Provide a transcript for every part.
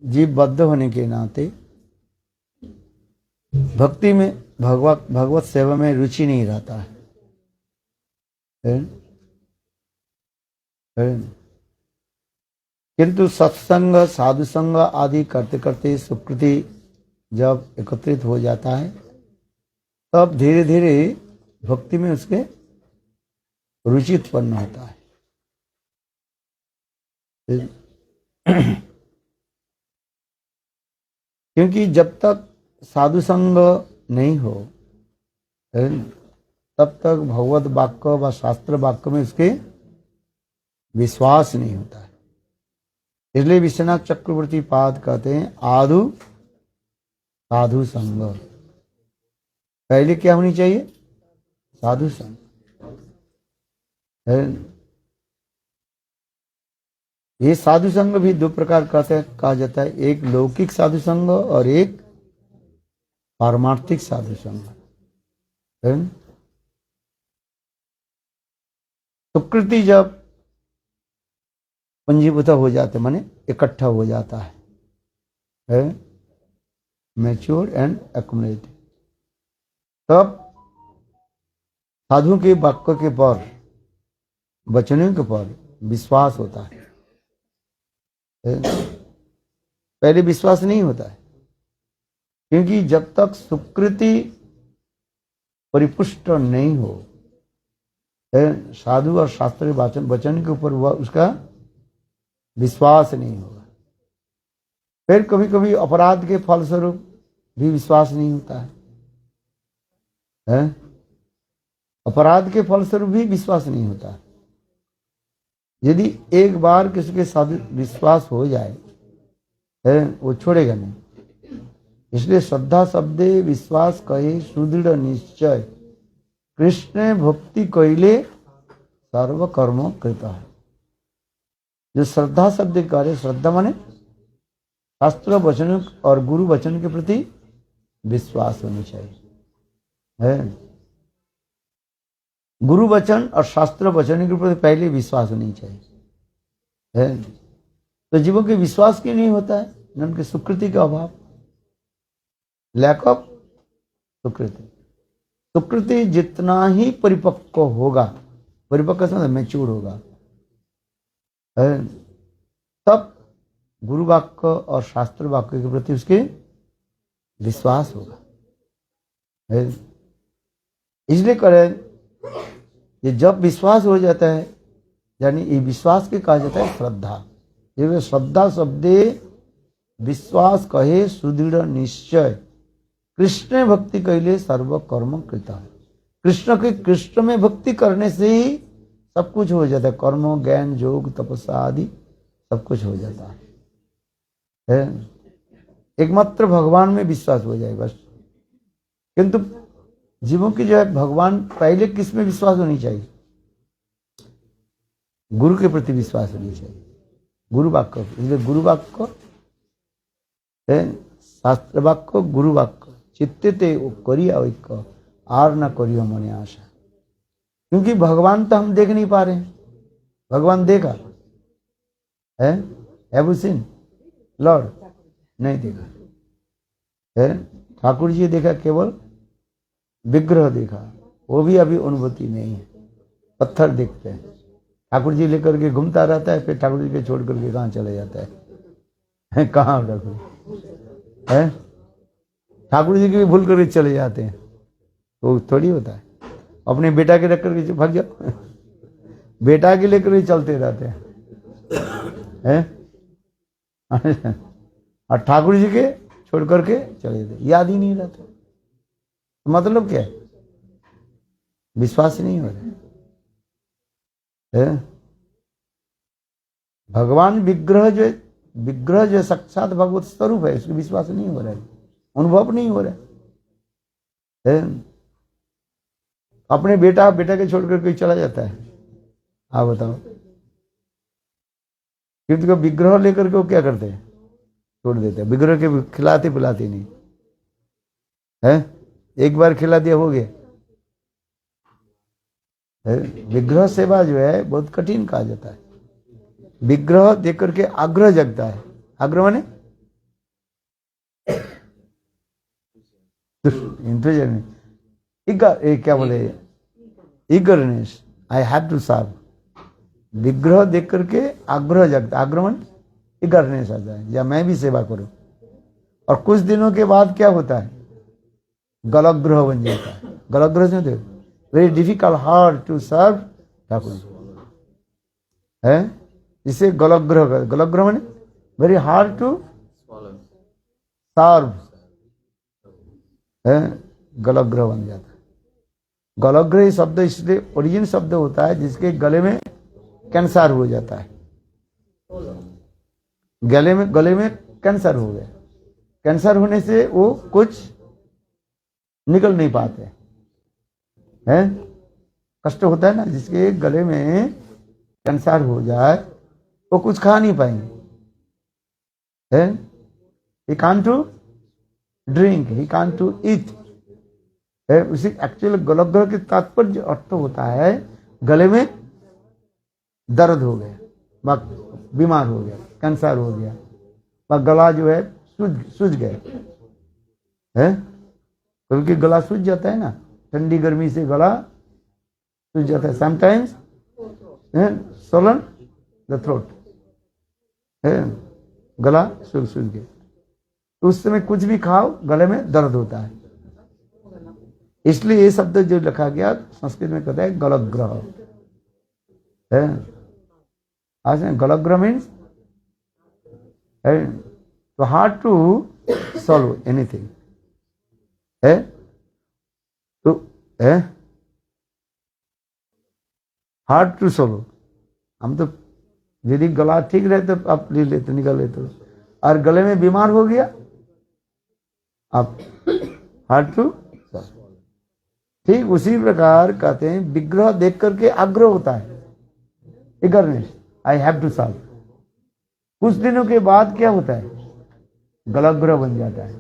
जीव बद्ध होने के नाते भक्ति में भगवत सेवा में रुचि नहीं रहता है। किंतु सत्संग साधु संग आदि करते करते सुकृति जब एकत्रित हो जाता है तब धीरे धीरे भक्ति में उसके रुचि उत्पन्न होता है। क्योंकि जब तक साधु संग नहीं हो तब तक भगवत वाक्य व शास्त्र वाक्य में उसके विश्वास नहीं होता है। इसलिए विश्वनाथ चक्रवर्ती पाद कहते हैं आदु साधु संग। पहले क्या होनी चाहिए? साधु संग। ये साधु संग भी दो प्रकार कहा जाता है, एक लौकिक साधु संग और एक पारमार्थिक साधु संग। सुकृति जब पंजीभूत हो जाते माने इकट्ठा हो जाता है, मैच्योर एंड एक्युमुलेटेड, तब साधुओं के वाक्य के पर वचनों के पर विश्वास होता है। पहले विश्वास नहीं होता है, क्योंकि जब तक सुकृति परिपुष्ट नहीं हो साधु और शास्त्रीय वचन के ऊपर वह उसका विश्वास नहीं होगा। फिर कभी कभी अपराध के फलस्वरूप भी विश्वास नहीं होता है, अपराध के फलस्वरूप भी विश्वास नहीं होता। यदि एक बार किसी के साथ विश्वास हो जाए वो छोड़ेगा नहीं। इसलिए श्रद्धा शब्दे विश्वास कहे सुदृढ़ निश्चय कृष्ण भक्ति कहिले सर्व कर्म कृत है। जो श्रद्धा शब्द कार्य, श्रद्धा माने शास्त्र वचन और गुरु वचन के प्रति विश्वास होनी चाहिए। गुरु वचन और शास्त्र वचन के प्रति पहले विश्वास होनी चाहिए। तो जीवों के विश्वास क्यों नहीं होता है? उनके सुकृति का अभाव, लैक ऑफ सुकृति। सुकृति जितना ही परिपक्व होगा, परिपक्व से मैच्योर होगा, तब गुरु वाक्य और शास्त्र वाक्य के प्रति उसके विश्वास होगा। इसलिए करें ये जब विश्वास हो जाता है, यानी ये विश्वास के कहा जाता है श्रद्धा। ये श्रद्धा शब्दे विश्वास कहे सुदृढ़ निश्चय कृष्ण भक्ति कहले सर्व कर्म कृता है। कृष्ण में भक्ति करने से ही सब कुछ हो जाता है, कर्म ज्ञान योग तपस्या आदि सब कुछ हो जाता है। एकमात्र भगवान में विश्वास हो जाए बस। किंतु जीवों की जो है भगवान पहले किस में विश्वास होनी चाहिए? गुरु के प्रति विश्वास होनी चाहिए, गुरु वाक्य। इसलिए गुरु वाक्य शास्त्र वाक्य गुरु वाक्य चित्ते ते करिया ऐक्य आर न करियो मने आशा। क्योंकि भगवान तो हम देख नहीं पा रहे हैं। भगवान देखा है? Have you seen Lord? नहीं देखा है। ठाकुर जी देखा, केवल विग्रह देखा, वो भी अभी अनुभूति नहीं है। पत्थर देखते हैं, ठाकुर जी लेकर के घूमता रहता है, फिर ठाकुर जी के छोड़ करके कहाँ चले जाता है कहाँ ठाकुर है? ठाकुर जी की भी भूल करके चले जाते हैं, तो थोड़ी होता है। अपने बेटा के रख करके भाग जाओ बेटा के लेकर के चलते रहते हैं और ठाकुर जी के छोड़ करके चले जाते, याद ही नहीं रहता। मतलब क्या है? विश्वास नहीं हो रहा है। भगवान विग्रह जो साक्षात भगवत स्वरूप है, उसका विश्वास नहीं हो रहा है, अनुभव नहीं हो रहा है। अपने बेटा के छोड़ करके चला जाता है। आप बताओ, क्योंकि विग्रह लेकर के वो क्या करते हैं? छोड़ देते हैं। विग्रह के खिलाते पिलाते नहीं है। एक बार खिला दिया हो गया। विग्रह सेवा जो है बहुत कठिन कहा जाता है। विग्रह देख करके आग्रह जगता है। आग्रह माने इंटरेस्ट, क्या बोले, eagerness, I have to serve. विग्रह देख करके आग्रह जगता, आग्रह मन ईगरनेस आता है, या मैं भी सेवा करूं। और कुछ दिनों के बाद क्या होता है, गलग्रह बन जाता है। गलग्रह से very difficult, hard to serve Thakur है, इसे गलग्रह, गलग्रह माने वेरी हार्ड टू सर्व है, गलग्रह बन जाता है। गलग्रह शब्द इसलिए ओरिजिन शब्द होता है जिसके गले में कैंसर हो जाता है। गले में कैंसर हो गया, कैंसर होने से वो कुछ निकल नहीं पाते हैं, कष्ट होता है ना, जिसके गले में कैंसर हो जाए वो कुछ खा नहीं पाएंगे, है, he can't to drink, he can't to eat है। उसी एक्चुअल गलग्रह के तात्पर्य अर्थ होता है गले में दर्द हो गया, बीमार हो गया, कैंसर हो गया, गला जो है सूज गया है, क्योंकि गला सूज जाता है ना, ठंडी गर्मी से गला सूज जाता है। समटाइम्स swollen the throat है, गला सूज गया, तो उस समय कुछ भी खाओ गले में दर्द होता है। इसलिए ये शब्द जो लिखा गया संस्कृत में कहता है गलग्रह है। आज गलग्रह मीन्स तो हार्ड टू सॉल्व एनीथिंग है, तो है हार्ड टू सॉल्व। हम तो यदि गला ठीक रहे तो आप ले लेते, निकल लेते, और गले में बीमार हो गया आप हार्ड टू सॉल्व। ठीक उसी प्रकार कहते हैं विग्रह देख करके आग्रह होता है, eagerness, I have to solve. कुछ दिनों के बाद क्या होता है, गलग्रह बन जाता है,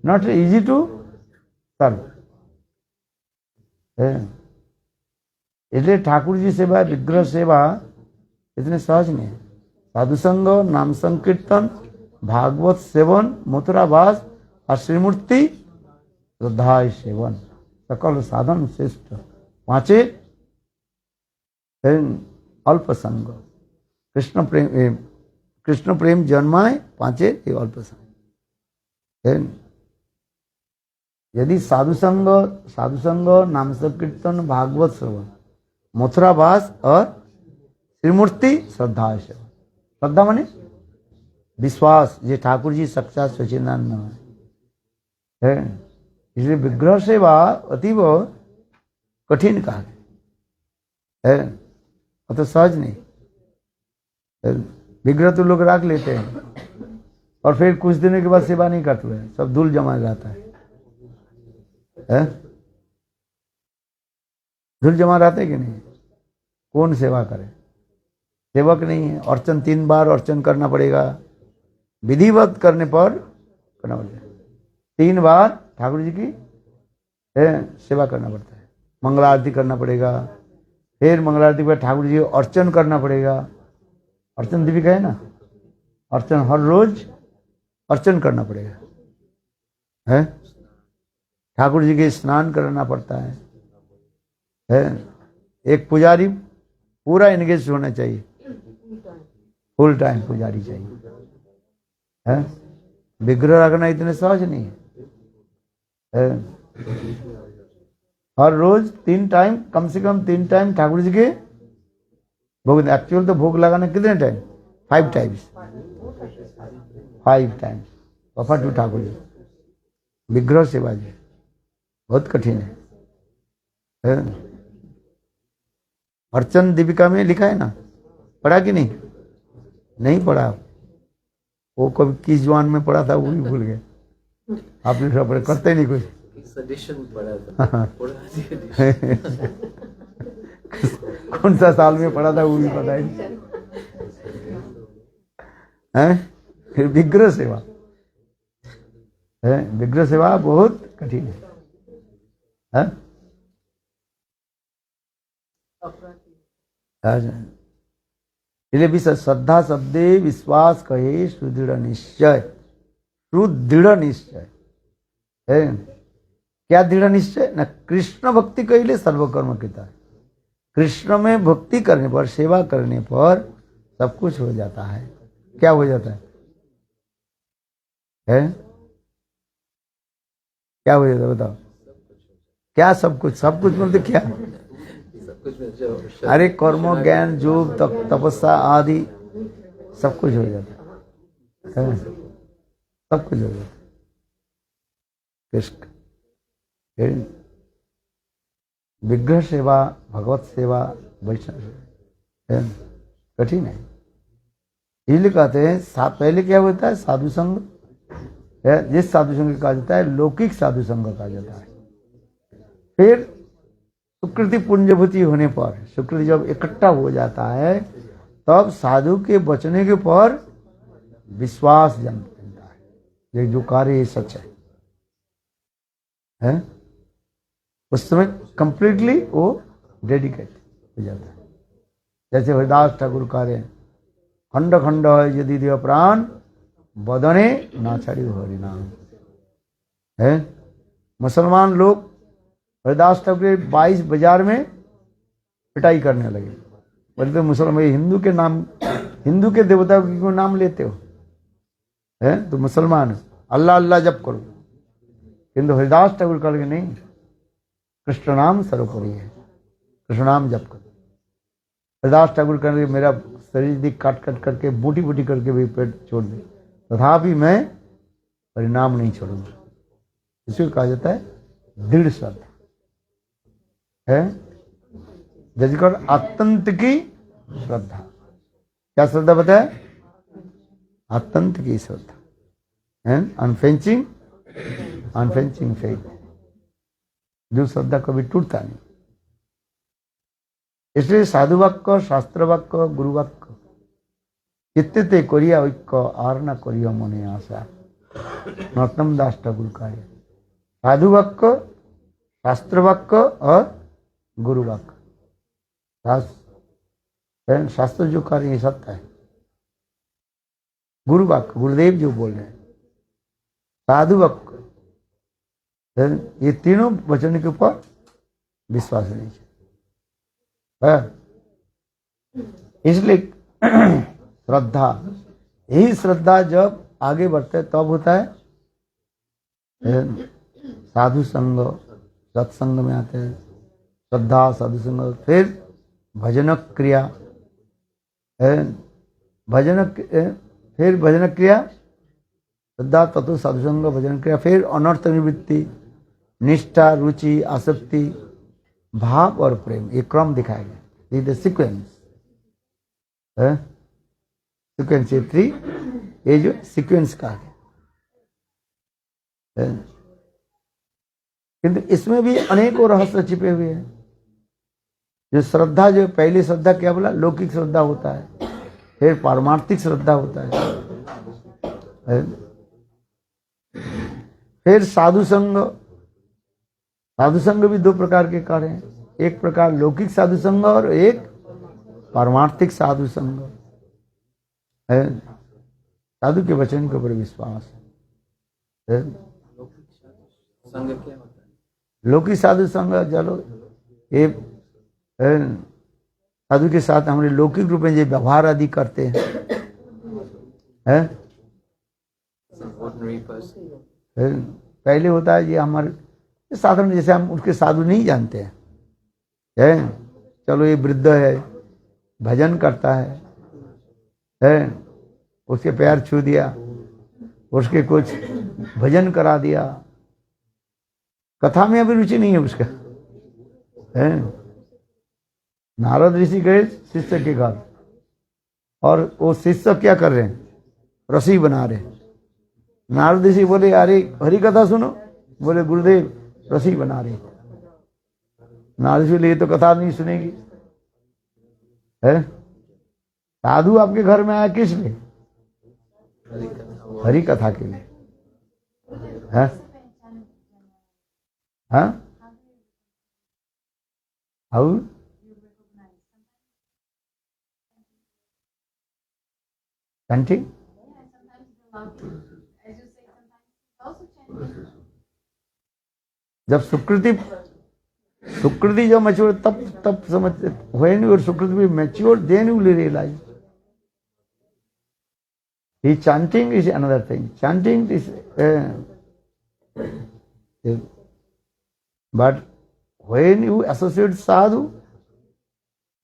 नॉट इजी टू सर्व। इसलिए ठाकुर जी सेवा, विग्रह सेवा इतने सहज नहीं है। साधु संग, नाम संकीर्तन, भागवत सेवन, मथुरावास और श्रीमूर्ति श्रद्धा सेवन, सकल साधन श्रेष्ठ। पांचे अल्प संग, कृष्ण प्रेम जन्माए, पांचे अल्प संग। यदि साधु संग, नाम संकीर्तन, भागवत श्रवण, मथुरावास और श्रीमूर्ति श्रद्धा सेवन। श्रद्धा माने विश्वास, ये ठाकुर जी साक्षात सच्चिदानंद है। इसलिए विग्रह सेवा अतीव कठिन कहा है, तो सहज नहीं। विग्रह तो लोग रख लेते हैं और फिर कुछ दिनों के बाद सेवा नहीं करते हैं, सब धूल जमा रहता है, धूल जमा रहते है कि नहीं, कौन सेवा करे, सेवक नहीं है। अर्चन 3 बार अर्चन करना पड़ेगा, विधिवत करने पर करना पड़ेगा। 3 बार ठाकुर जी की सेवा करना पड़ता है, मंगला आरती करना पड़ेगा, फिर मंगला आरती पर ठाकुर जी अर्चन करना पड़ेगा। अर्चन दीपिका है ना, अर्चन हर रोज अर्चन करना पड़ेगा, है, ठाकुर जी के स्नान कराना पड़ता है। एक पुजारी पूरा एंगेज होना चाहिए, फुल टाइम पुजारी चाहिए, है। विग्रह रखना इतने सहज नहीं है। हर रोज 3 टाइम, कम से कम 3 टाइम ठाकुर जी के भोग। एक्चुअल तो भोग लगाना कितने time, 5 times, 5 times offer to Thakur ji. विग्रह सेवा जी बहुत कठिन है। अर्चन दीपिका में लिखा है ना, पढ़ा कि नहीं, नहीं पढ़ा, वो कभी किस जवान में पढ़ा था वो भी भूल गए। आपने सब पढ़े, करते नहीं कुछ, कौन सा साल में पढ़ा था वो भी पता ही नहीं। फिर विग्रह सेवा है, विग्रह सेवा बहुत कठिन है। इसलिए भी श्रद्धा शब्दे विश्वास कहे सुदृढ़ निश्चय, सुदृढ़ निश्चय है। क्या दृढ़ निश्चय न कृष्ण भक्ति कहले सर्वकर्म कृता। कृष्ण में भक्ति करने पर, सेवा करने पर सब कुछ हो जाता है। क्या हो जाता है? क्या हो जाता है बताओ? क्या सब कुछ? सब कुछ बोलते क्या? अरे कर्म, ज्ञान, योग, तपस्या आदि सब कुछ हो जाता है। सब कुछ हो जाता है। कृष्ण विग्रह सेवा, भगवत सेवा, वैष्णव है, कठिन है। इसलिए कहते हैं पहले क्या होता है? साधु संग है। जिस साधु संग कहा जाता है लौकिक साधु संग कहा जाता है। फिर सुकृति पुण्यभूति होने पर, सुकृति जब इकट्ठा हो जाता है तब साधु के बचने के पर विश्वास जन्मता है, ये जो कार्य सच है? उस समय कंप्लीटली वो डेडिकेट हो जाता है। जैसे हरिदास ठाकुर कार्य खंड खंड है यदि देव प्राण बदने ना छड़ी हरिनाम है। मुसलमान लोग हरिदास ठाकुर 22 बाजार में पिटाई करने लगे। बोले तो मुसलमान हिंदू के नाम, हिंदू के देवता को क्यों नाम लेते हो? है तो मुसलमान अल्लाह अल्लाह जप करो। किंतु हरिदास ठाकुर कह लगे नहीं, कृष्ण नाम सर्वोपरि है, कृष्ण नाम जप करो। हरिदास ठाकुर कह लगे मेरा शरीर दी काट काट करके बूटी बूटी करके भी पेट छोड़ दे, तथापि मैं परिणाम नहीं छोड़ूंगा। इसको कहा जाता है दृढ़ श्रद्धा है, जिसको अत्यंत की श्रद्धा। क्या श्रद्धा बताए? अत्यंत की श्रद्धा है, अनफेंचिंग फेथ, जो श्रद्धा कभी टूटता नहीं। इसलिए साधु वाक्य, शास्त्र वाक्य, गुरु वाक्य चित्ते करिया ऐक्य आर न करिया मने आशा। नरोत्तम दास ठाकुर का है साधु वाक्य, शास्त्र वाक्य और गुरु वाक्य। शास्त्र जो कार्य ये सत्य है, गुरु वाक्य गुरुदेव जो बोल रहे हैं, साधु वाक्य, ये तीनों वचन के ऊपर विश्वास नहीं है। इसलिए श्रद्धा, यही श्रद्धा जब आगे बढ़ते तब होता है साधु संग, सत्संग में आते हैं श्रद्धा, साधु संग, फिर भजन क्रिया, फिर भजन क्रिया, श्रद्धा, तत्व, साधु संग, भजन क्रिया, फिर अनर्थ निवृत्ति, निष्ठा, रुचि, आसक्ति, भाव और प्रेम। ये क्रम दिखाया गया, ये सीक्वेंस है। सीक्वेंस 3, ये जो सीक्वेंस का है। किंतु इसमें भी अनेकों रहस्य छिपे हुए हैं। जो श्रद्धा, जो पहली श्रद्धा क्या बोला? लौकिक श्रद्धा होता है, फिर पारमार्थिक श्रद्धा होता है, फिर साधु संग। साधु संग भी दो प्रकार के कार्य हैं, एक प्रकार लौकिक साधु संग और एक पारमार्थिक साधु संग है। साधु के वचन के ऊपर विश्वास है। संग क्या होता है? लौकिक साधु संग, चलो ये साधु के साथ हमारे लौकिक रूप में जो व्यवहार आदि करते हैं, पहले होता है ये हमारे साधारण, जैसे हम उसके साधु नहीं जानते हैं, चलो ये वृद्ध है, भजन करता है, उसके पैर छू दिया, उसके कुछ भजन करा दिया, कथा में अभी रुचि नहीं है उसका है। नारद ऋषि गए शिष्य के घर और वो शिष्य क्या कर रहे हैं? रसी बना रहे। नारद ऋषि बोले अरे हरि कथा सुनो, बोले गुरुदेव रसी बना रहे। नारद ऋषि बोले ये तो कथा नहीं सुनेगी है। साधु आपके घर में आया किस लिए? हरि कथा के लिए है। हाँ, और chanting? जब सुकृति जब मैच्योर तब समझते, व्हेन योर सुकृति be mature then you will realise. He chanting is another thing. Chanting is, but when you associate sadhu,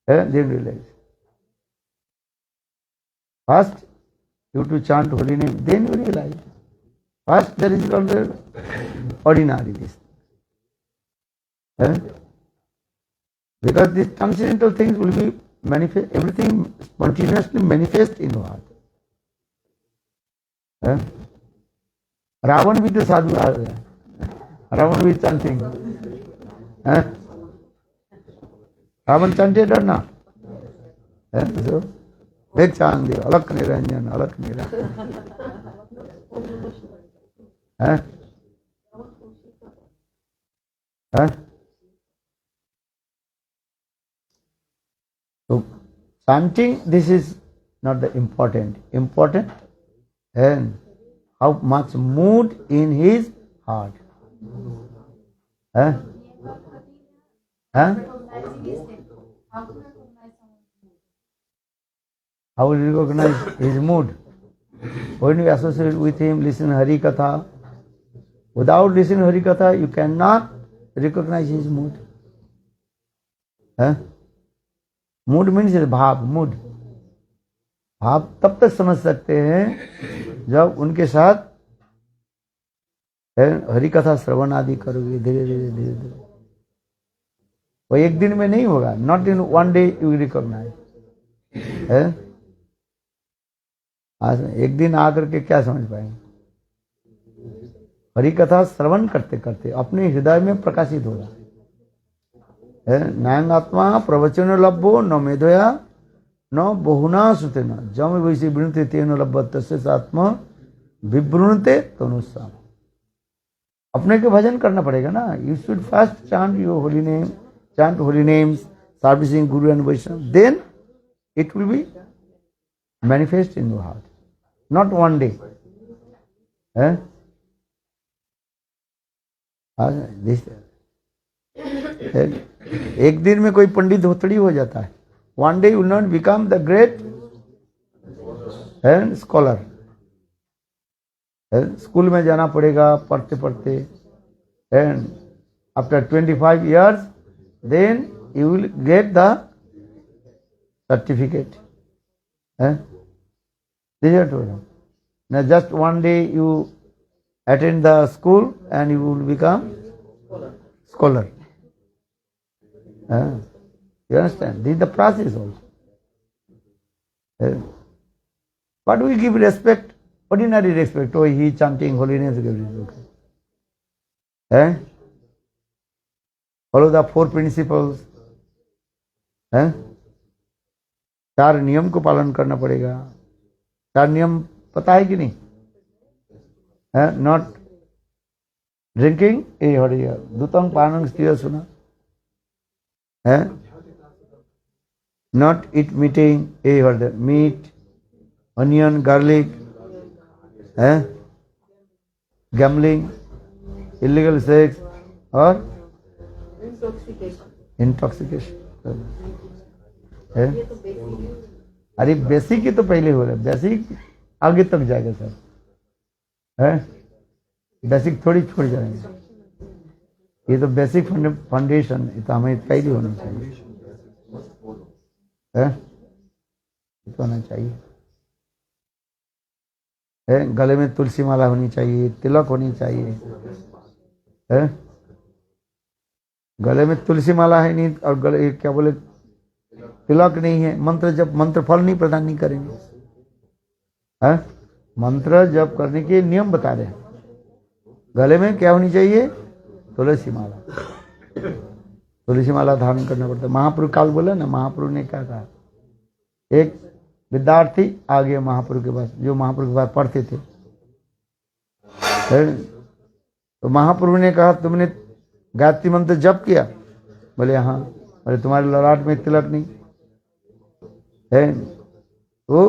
then you realize. First, you have to chant holy name, then you realize. First, there is called the ordinary this. Because these transcendental things will be manifest, everything spontaneously manifest in your heart. Ravan भी तो साधु आ गया, रावण भी chanting. Ravan chanted और ना, देख चांद दे अलग निरंजन अलग Niranjan. So chanting, this is not the important and how much mood in his heart. How will you recognize his mood? When you associate with him, listen Hari Katha. Without listening Hari Katha, you cannot recognize his mood. Mood means bhav, mood. भाव तब तक समझ सकते हैं जब उनके साथ हरि कथा श्रवण आदि करोगे धीरे धीरे धीरे धीरे. वो एक दिन में नहीं होगा. Not in one day you recognise. एक दिन आकर के क्या समझ पाएंगे. हरि कथा श्रवण करते करते अपने हृदय में प्रकाशित होगा. नयनात्मा प्रवचन लभ्यो न मेधया न बहुना सुते न जम वैसे वृणते तेन लभ्यते आत्मा विवृणते तनुस्साम. अपने के भजन करना पड़ेगा ना. You should first chant your holy name, chant holy names, serving guru and Vaishnava, then it will be manifest in your heart. Not one day. एक दिन में कोई पंडित धोतड़ी हो जाता है. One day you will not become the great and scholar. School में जाना पड़ेगा पढ़ते पढ़ते. And after 25 years, then you will get the certificate. This is true. Now just one day you attend the school and you will become scholar. You understand? This is the process also. But we give respect, ordinary respect. Oh, he chanting holiness. Follow the four principles. चार नियम को पालन करना पड़ेगा. चार नियम पता है कि नहीं? नॉट ड्रिंकिंग, ए हरिया दूतंग पानंग स्थिर सुना. Not eat meeting, or the meat, onion, garlic, gambling, illegal sex, or intoxication. अरे बेसिक ही तो पहले हो रहा है. बेसिक आगे तक जाएगा सर. बेसिक थोड़ी छोड़ जाएंगे. ये तो बेसिक फाउंडेशन, ये तो हमें पहले होना चाहिए. तो होना चाहिए. गले में तुलसी माला होनी चाहिए, तिलक होनी चाहिए. गले में तुलसी माला है नहीं और गले क्या बोले तिलक नहीं है. मंत्र जब मंत्र फल नहीं प्रदान नहीं करेंगे. मंत्र जप करने के नियम बता रहे हैं. गले में क्या होनी चाहिए? तुलसी माला. तुलसी माला धारण करना पड़ता है. महाप्रभु काल बोला ना, महाप्रभु ने क्या कहा? एक विद्यार्थी आ गया महाप्रभु के पास, जो महाप्रभु के पास पढ़ते थे. तो महाप्रभु ने कहा तुमने गायत्री मंत्र जप किया? बोले हाँ. बोले तुम्हारे ललाट में तिलक नहीं है तो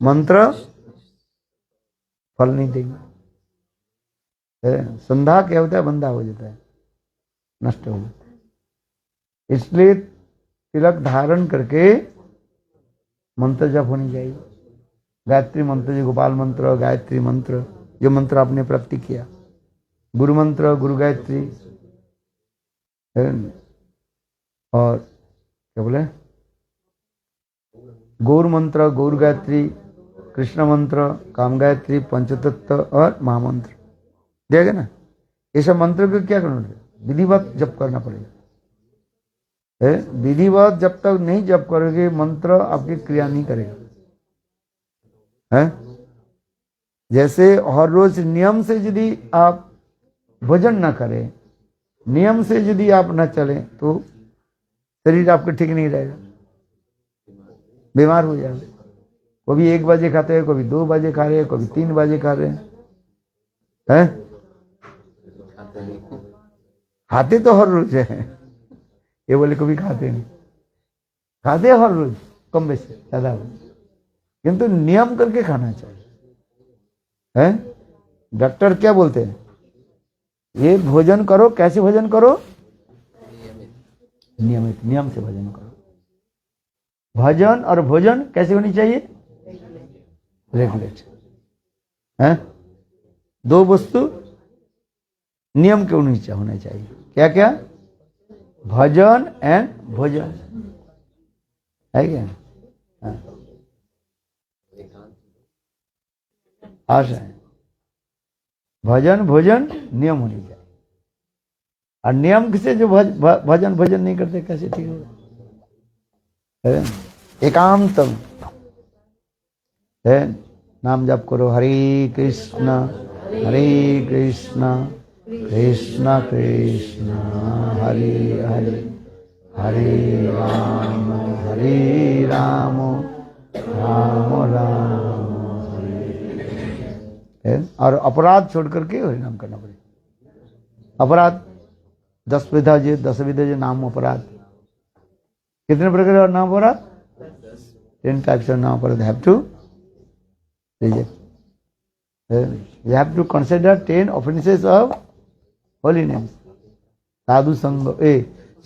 मंत्र फल नहीं देंगे. संधा क्या होता है, बंधा हो जाता है, नष्ट हो जाता है। इसलिए तिलक धारण करके मंत्र जप होनी चाहिए। गायत्री मंत्र, जो गोपाल मंत्र, गायत्री मंत्र, जो मंत्र आपने प्राप्ति किया, गुरु मंत्र, गुरु गायत्री, और क्या बोले, गौर मंत्र, गौर गायत्री, कृष्ण मंत्र, काम गायत्री, पंचतत्व और महामंत्र, देगा ना। ये सब मंत्र को क्या करना है, विधिवत जप करना पड़ेगा। विधिवत जब तक नहीं जप करोगे, मंत्र आपकी क्रिया नहीं करेगा। है जैसे हर रोज नियम से यदि आप भोजन न करें, नियम से यदि आप न चलें, तो शरीर आपका ठीक नहीं रहेगा, बीमार हो जाएगा। कभी 1 बजे खाते हैं, कभी 2 बजे खा रहे हैं, कभी 3 बजे खा रहे हैं। खाते तो हर रोज है, ये बोले कभी खाते नहीं, खाते हर रोज कम बेशी ज्यादा, किंतु नियम करके खाना चाहिए। है डॉक्टर क्या बोलते हैं, ये भोजन करो, कैसे भोजन करो, नियमित, नियम से भोजन करो। भजन और भोजन कैसे होनी चाहिए, रेगुलेट। है 2 वस्तु नियम के नीचे होने चाहिए। क्या क्या, भजन एंड भोजन, है क्या। आशा है भजन भोजन नियम होनी चाहिए। और नियम से जो भजन भजन नहीं करते, कैसे ठीक होगा। एकांतम है, नाम जप करो, हरे कृष्ण कृष्ण कृष्ण हरे हरे, हरे राम राम राम है। और अपराध छोड़ करके हरि नाम करना पड़ेगा। अपराध 10 विधा जो 10 विधा जो नाम अपराध, कितने प्रकार और नाम अपराध, 10 types of नाम अपराध have to reject. You have to consider 10 offenses of holy names. साधु संग,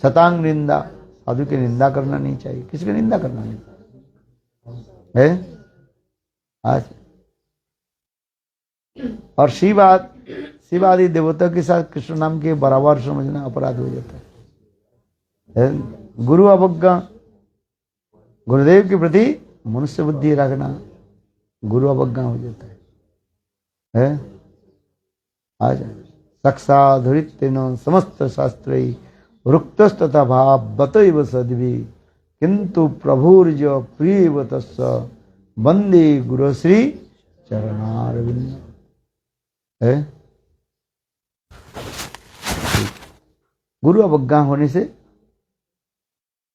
शतांग निंदा, साधु की निंदा करना नहीं चाहिए, किसी की निंदा करना नहीं है। आज और शिव आदि देवता के साथ कृष्ण नाम के बराबर समझना अपराध हो जाता है। गुरु अवज्ञा, गुरुदेव के प्रति मनुष्य बुद्धि रखना, गुरु अवज्ञा हो जाता है। आज साक्षाधुरित्वेन समस्त शास्त्रै रुक्तस्तथा भाव बतैव सद्भि, किंतु प्रभुर्ज प्रियव तस्य वंदे गुरुश्री चरणारविंद। है गुरु अवज्ञा होने से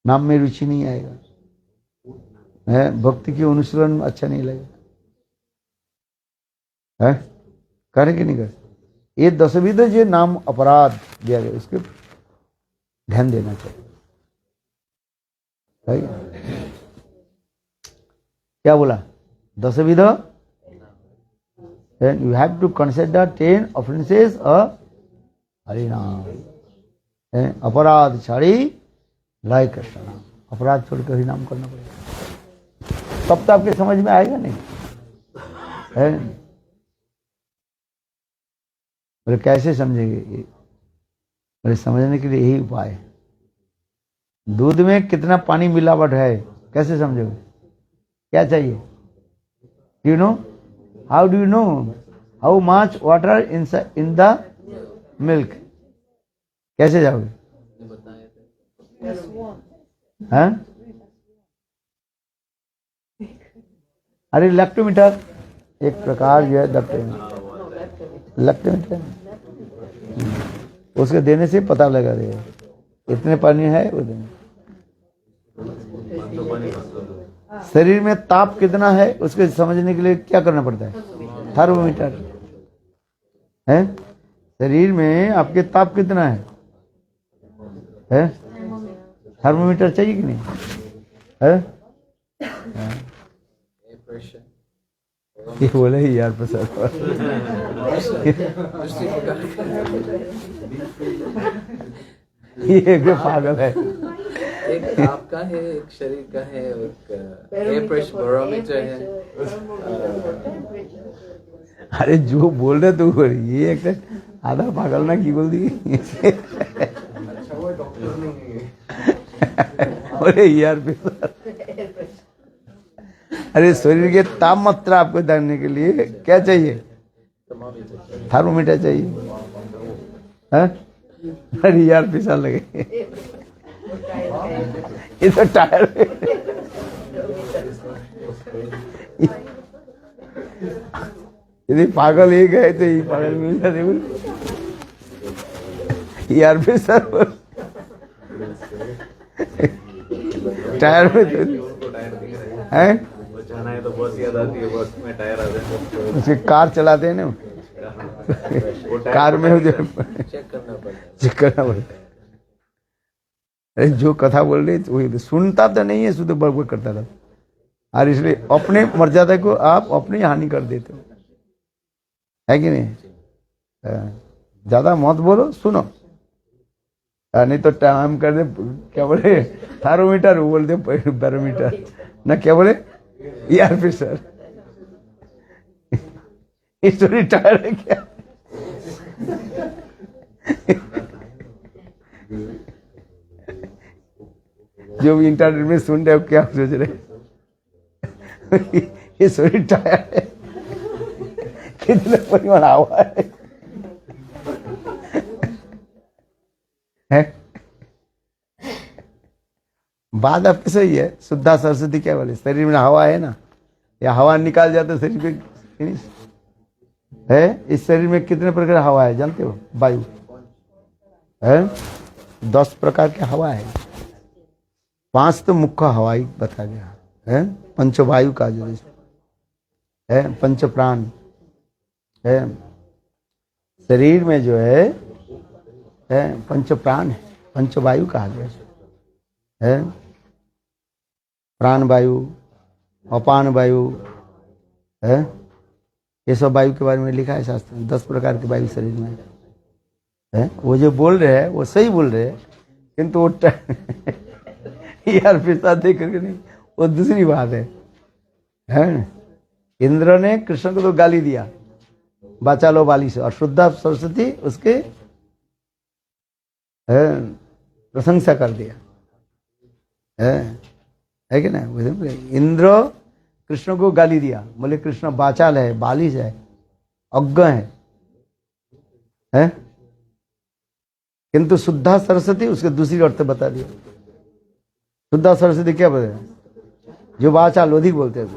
नाम में रुचि नहीं आएगा, है भक्ति की अनुसरण अच्छा नहीं लगेगा। है करें कि नहीं करें, ये 10 विध जो नाम अपराध दिया गया, उसके ध्यान देना चाहिए। क्या बोला, 10 विध, then you have to consider 10 offenses of हरिनाम। अपराध छाड़ी लाई कृष्ण नाम, अपराध छोड़कर हरिनाम करना पड़ेगा, तब तो आपके समझ में आएगा नहीं। है बोले कैसे समझेंगे, बोले समझने के लिए यही उपाय है। दूध में कितना पानी मिलावट है, कैसे समझोगे, क्या चाहिए, you know, how do you know how much water in the milk, कैसे जाओगे, हाँ? अरे लैक्टोमीटर एक प्रकार जो है, लैक्टोमीटर उसके देने से पता लगा देगा इतने पानी है वो देने। शरीर में ताप कितना है उसके समझने के लिए क्या करना पड़ता है, थर्मोमीटर। है शरीर में आपके ताप कितना है? थर्मोमीटर चाहिए कि नहीं है? ये बोले यार प्रसाद दूसरी प्रकार ये एक पागल है। एक आपका है, एक शरीर का है, एक एयर प्रेशर बैरोमीटर है। अरे जो बोल रहे तू ये एक आधा पागल ना की बोल दी। अरे यार अरे शरीर के तापमात्रा आपको जानने के लिए क्या चाहिए? थर्मोमीटर चाहिए। हाँ? अरे यार पिसा लगे ये तो टायर यदि पागल एक है तो ये पागल मिल जाते यार पिसा टायर में है जाना है तो बस याद आती है, बस में टायर आ जाए। उसके कार चलाते हैं ना कार में जो चेक करना पड़ता है। चेक करना पड़ता है। अरे जो कथा बोल रही वही तो सुनता तो नहीं है, शुद्ध बड़बड़ करता था। और इसलिए अपने मर्यादा को आप अपनी हानि कर देते हो, है कि नहीं? ज्यादा मत बोलो, सुनो। नहीं तो टाइम कर दे, क्या बोले थार्मोमीटर, वो बोल दे बैरोमीटर ना, क्या बोले यार फिर सर स्टोरी टायर है क्या? जो भी इंटरनेट में सुन रहे हो क्या सोच रहे? ये स्टोरी टायर है, कितने परिमाण हवा है? बात आपकी सही है। शुद्धा सरस्वती क्या बोले? शरीर में हवा है ना, या हवा निकाल जाते शरीर पे फिनिश है। इस शरीर में कितने प्रकार हवा है जानते हो? वायु है 10 प्रकार की हवा है। 5 तो मुख्य हवा ही बता गया है। पंचवायु का जो है, पंच प्राण है शरीर में जो है पंच प्राण है, पंचवायु कहा गया है। प्राण वायु, अपान वायु है, ये सब वायु के बारे में लिखा है शास्त्र में। 10 प्रकार की वायु शरीर में है। वो जो बोल रहे हैं वो सही बोल रहे हैं, किंतु वो यार फिर साथ देख करके नहीं, वो दूसरी बात है। इंद्र ने कृष्ण को तो गाली दिया, बचा लो बाली से, और शुद्धा सरस्वती उसके प्रशंसा कर दिया है कि नहीं? इंद्र कृष्ण को गाली दिया, बोले कृष्ण बाचाल है, बालिश है, अज्ञ है? किंतु शुद्धा सरस्वती उसके दूसरी अर्थ बता दिया। शुद्धा सरस्वती क्या बोले? जो बाचाल अधिक बोलते हैं।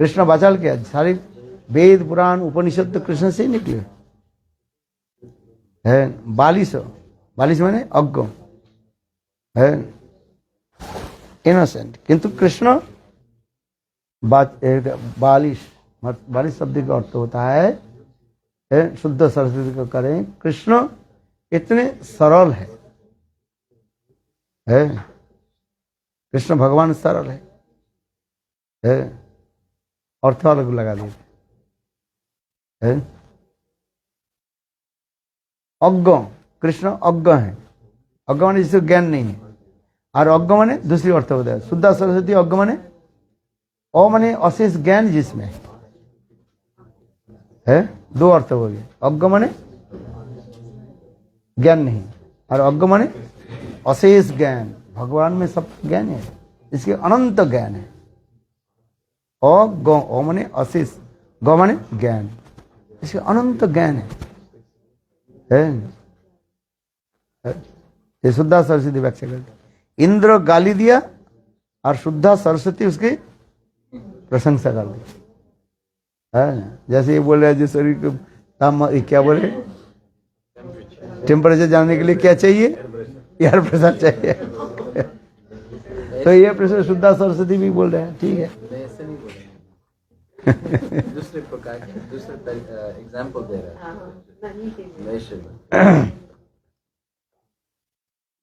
कृष्ण बाचाल क्या? सारे वेद पुराण उपनिषद तो कृष्ण से ही निकले है। बालिश, बालिश माने अज्ञ है, इनोसेंट। किंतु कृष्ण बालिश, बालिश शब्द का अर्थ होता है शुद्ध सरस्वती को करें। कृष्ण इतने सरल है। कृष्ण भगवान सरल है। अर्थ अलग लगा दिए है। अज्ञ, कृष्ण अज्ञ है। अज्ञ माने जिसको ज्ञान नहीं है, और अज्ञ माने दूसरी अर्थ होता है। शुद्धा सरस्वती अज्ञ माने ओ माने अशेष ज्ञान जिसमें है। 2 अर्थ हो गए। अज्ञ माने ज्ञान नहीं, और अज्ञ माने अशेष ज्ञान। भगवान में सब ज्ञान है, इसके अनंत ज्ञान है। ओ माने अशेष, गौ माने ज्ञान, इसके अनंत ज्ञान है। ये शुद्धा सरस्वती व्याख्या करती। इंद्र गाली दिया और शुद्धा सरस्वती उसकी प्रशंसा कर दी। जैसे ये बोल रहे हैं जो शरीर को क्या बोले, टेम्परेचर जानने के लिए क्या चाहिए? एयर प्रेशर चाहिए। तो ये प्रेशर शुद्धा सरस्वती भी बोल रहे हैं, ठीक है। मैं ऐसे नहीं बोल रहा, दूसरे प्रकार के दूसरे एग्जाम्पल दे रहा है।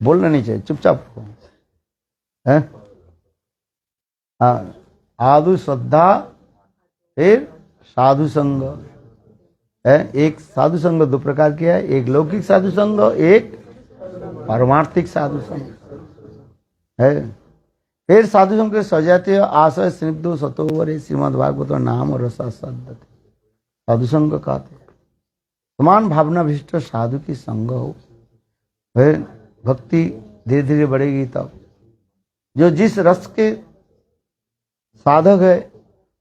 बोलना नहीं चाहिए, चुपचाप है। आदु श्रद्धा, फिर साधु संग है। एक साधु संग दो प्रकार के है, एक लौकिक साधु संग, एक पारमार्थिक साधु संग है। फिर साधु संग के सजाते आश्रय स्निग्धो सतोवरे श्रीमद् भागवत नाम रसा सद्दते। साधु संग कहते समान भावना विशिष्ट साधु की संग हो, है भक्ति धीरे धीरे बढ़ेगी। तब जो जिस रस के साधक है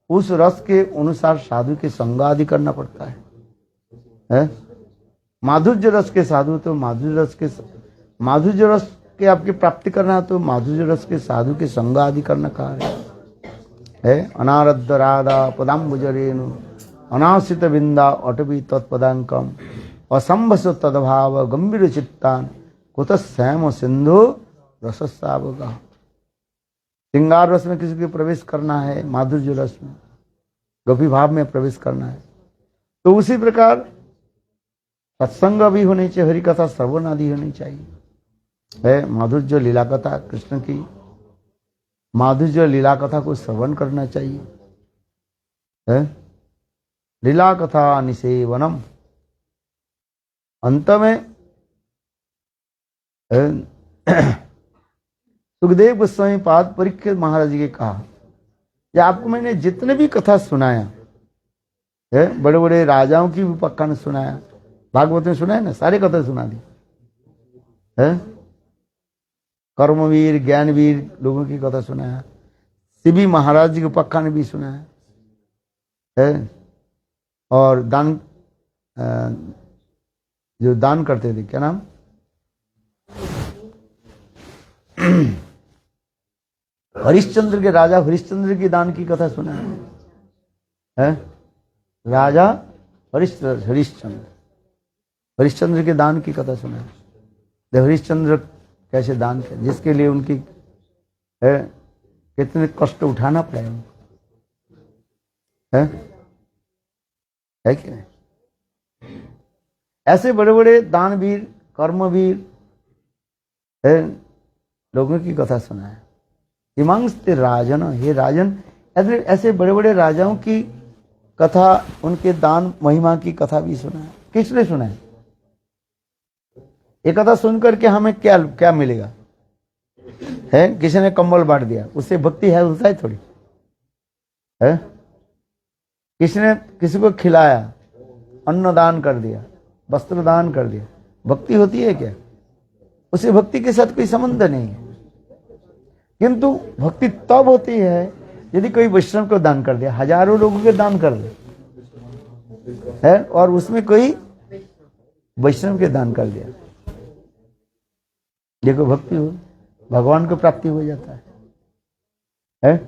उस रस के अनुसार साधु के संग आदि करना पड़ता है? माधुर्य रस के साधु तो माधुर्य रस के आपकी प्राप्ति करना है तो माधुर्य रस के साधु के संग आदि करना कहा है। अनारद्ध राधा पदाम्बुजरेणु अनाश्रित बिंदा अटवी तत्पदांकम असंभस तदभाव गंभीर चित्तान कुत श्याम सिंधु रसस्सावगा। श्रृंगार रस में किसी को प्रवेश करना है, माधुर्य रस में गोपी भाव में प्रवेश करना है, तो उसी प्रकार सत्संग भी होनी चाहिए, हरि कथा श्रवण आदि होनी चाहिए। है माधुर्य लीला कथा कृष्ण की, माधुर्य लीला कथा को श्रवण करना चाहिए। है लीला कथा निसेवनम। अंत में सुखदेव गोस्वामी पाद परीक्षित महाराज जी के कहा कि आपको मैंने जितने भी कथा सुनाया है, बड़े बड़े राजाओं की भी पक्का ने सुनाया, भागवत में सुनाया ना, सारे कथा सुना दी है। कर्मवीर ज्ञानवीर लोगों की कथा सुनाया, शिवी महाराज जी के पक्का ने भी सुनाया है। और दान जो दान करते थे, क्या नाम, हरिश्चंद्र के राजा हरिश्चंद्र की दान की कथा सुना है? राजा हरिश्चंद्र के दान की कथा सुना है। हरिश्चंद्र कैसे दान किया, जिसके लिए उनकी है कितने कष्ट उठाना पड़ा उनको, है कि नहीं? ऐसे बड़े बड़े दानवीर कर्मवीर है लोगों की कथा सुना है। हिमांस्ते राजन, हे राजन, ऐसे बड़े बड़े राजाओं की कथा, उनके दान महिमा की कथा भी सुना है। किसने सुना है? ये कथा सुनकर के हमें क्या क्या मिलेगा? है किसी ने कंबल बांट दिया, उससे भक्ति है होता है थोड़ी है? किसी ने किसी को खिलाया, अन्न दान कर दिया, वस्त्र दान कर दिया, भक्ति होती है क्या? उसे भक्ति के साथ कोई संबंध नहीं है। किंतु भक्ति तब होती है यदि कोई वैष्णव को दान कर दिया, हजारों लोगों के दान कर दे है, और उसमें कोई वैष्णव के दान कर दिया, देखो भक्ति हो, भगवान को प्राप्ति हो जाता है?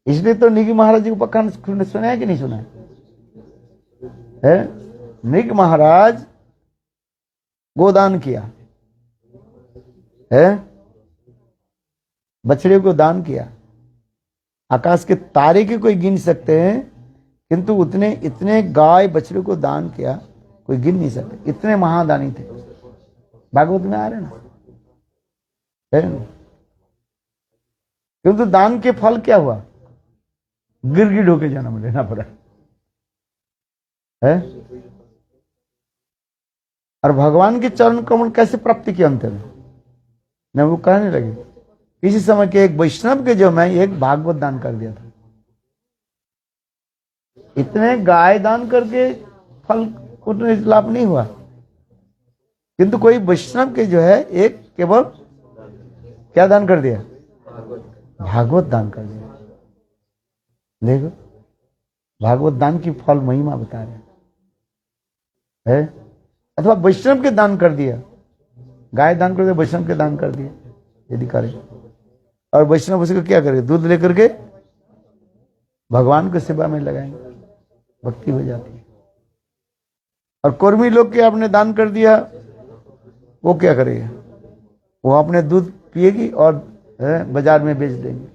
इसलिए तो निग महाराज जी को पक्का सुना है कि नहीं सुना है? निग महाराज गोदान किया है, बछड़े को दान किया। आकाश के तारे के कोई गिन सकते हैं, किंतु उतने इतने गाय बछड़े को दान किया कोई गिन नहीं सकते, इतने महादानी थे। भागवत में आ रहे ना, है ना? किंतु दान के फल क्या हुआ? गिरगिट होके जन्म लेना पड़ा है। और भगवान के चरण कमल कैसे प्राप्ति की अंत में? न वो कहने लगे किसी समय के एक वैष्णव के जो मैं एक भागवत दान कर दिया था, इतने गाय दान करके फल उतने लाभ नहीं हुआ, किंतु कोई वैष्णव के जो है एक केवल क्या दान कर दिया? भागवत दान कर दिया। देखो भागवत दान की फल महिमा बता रहे है। अथवा वैष्णव के दान कर दिया, गाय दान कर दिया, वैष्णव के दान कर दिया यदि करे, और वैष्णव उसी को क्या करेगा? दूध लेकर के भगवान की सेवा में लगाएंगे, भक्ति हो जाती है। और कर्मी लोग के आपने दान कर दिया, वो क्या करेगा? वो अपने दूध पिएगी और बाजार में बेच देंगे,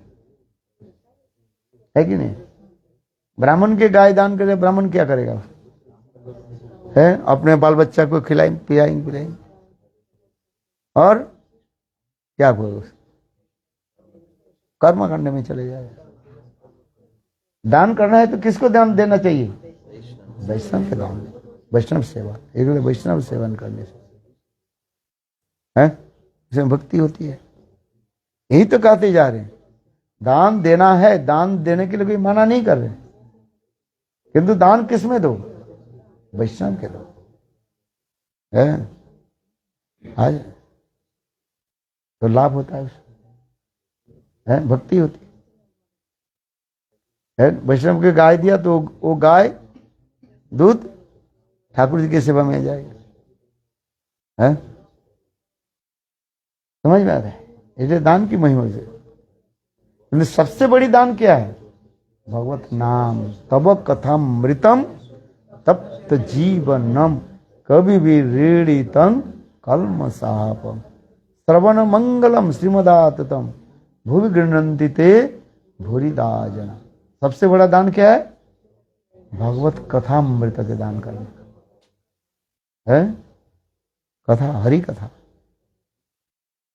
है कि नहीं? ब्राह्मण के गाय दान करे, ब्राह्मण क्या करेगा? है अपने बाल बच्चा को खिलाएंगे पिलाएंगे और क्या करोगे? कर्म करने में चले जाए। दान करना है तो किसको दान देना चाहिए? वैष्णव के दान, वैष्णव सेवा, एक वैष्णव सेवन करने से है, इसमें भक्ति होती है। यही तो कहते जा रहे हैं, दान देना है, दान देने के लिए कोई मना नहीं कर रहे, किंतु दान किस में दो? वैष्णव के दो, है आज तो लाभ होता है उसमें, है भक्ति होती है। वैष्णव के गाय दिया तो वो गाय दूध ठाकुर जी की सेवा में जाएगा, है समझ में आ रहा है? इसलिए दान की महिमा से सबसे बड़ी दान क्या है? भगवत नाम, तब कथामृतम तप्त जीवनम कवि भी रीड़ितम कलम सापम श्रवण मंगलम श्रीमदाततम भूवि गृह्णन्ति ते भूरिदा जना। सबसे बड़ा दान क्या है? भगवत कथामृत के दान करना है। कथा, हरि कथा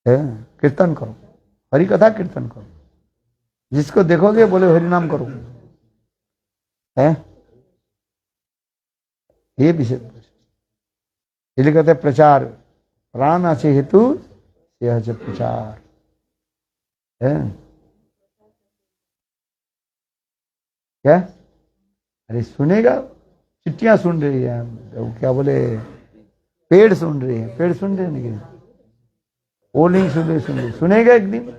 है, कीर्तन करो, हरि कथा कीर्तन करो, जिसको देखोगे बोले हरि नाम करो, है ये विषय। इसलिए कहते हैं प्रचार प्राण আছে हेतु यह जो प्रचार है। क्या? अरे सुनेगा, चिट्ठियां सुन रही है, वो क्या बोले, पेड़ सुन रही है, पेड़ सुन रहे नहीं, वो नहीं सुन रहे, सुनेगा एक दिन।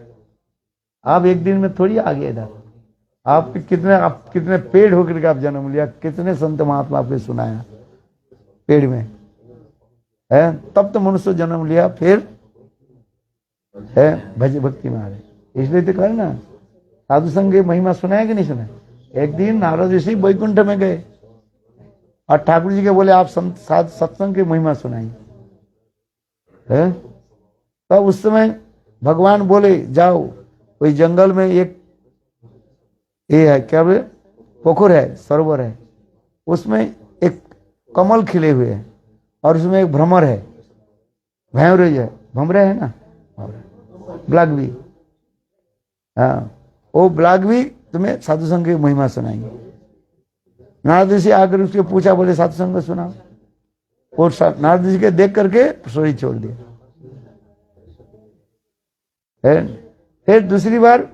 आप एक दिन में थोड़ी आ गए इधर, आप कितने पेड़ होकर के आप जन्म लिया, कितने संत महात्मा आपने सुनाया पेड़ में, है तब तो मनुष्य जन्म लिया, फिर है भक्ति में आ रहे। इसलिए तो कहे ना, साधु संघ की महिमा सुनाया कि नहीं सुना? एक दिन नारद ऋषि वैकुंठ में गए और ठाकुर जी के बोले आप सत्संग की महिमा सुनाई, है तब उस समय भगवान बोले जाओ, कोई जंगल में एक ये है, क्या बोले, पोखर है, सरोवर है, उसमें एक कमल खिले हुए हैं और उसमें एक भ्रमर है, भैंवरे है, भमरे है ना, ब्लैक भी, हाँ वो ब्लैक भी तुम्हें साधु संघ की महिमा सुनाएंगे। नारद ऋषि आकर उसके पूछा, बोले साधु संघ सुनाओ, और नारद ऋषि के देख करके शरीर छोड़ दिया। फिर दूसरी बार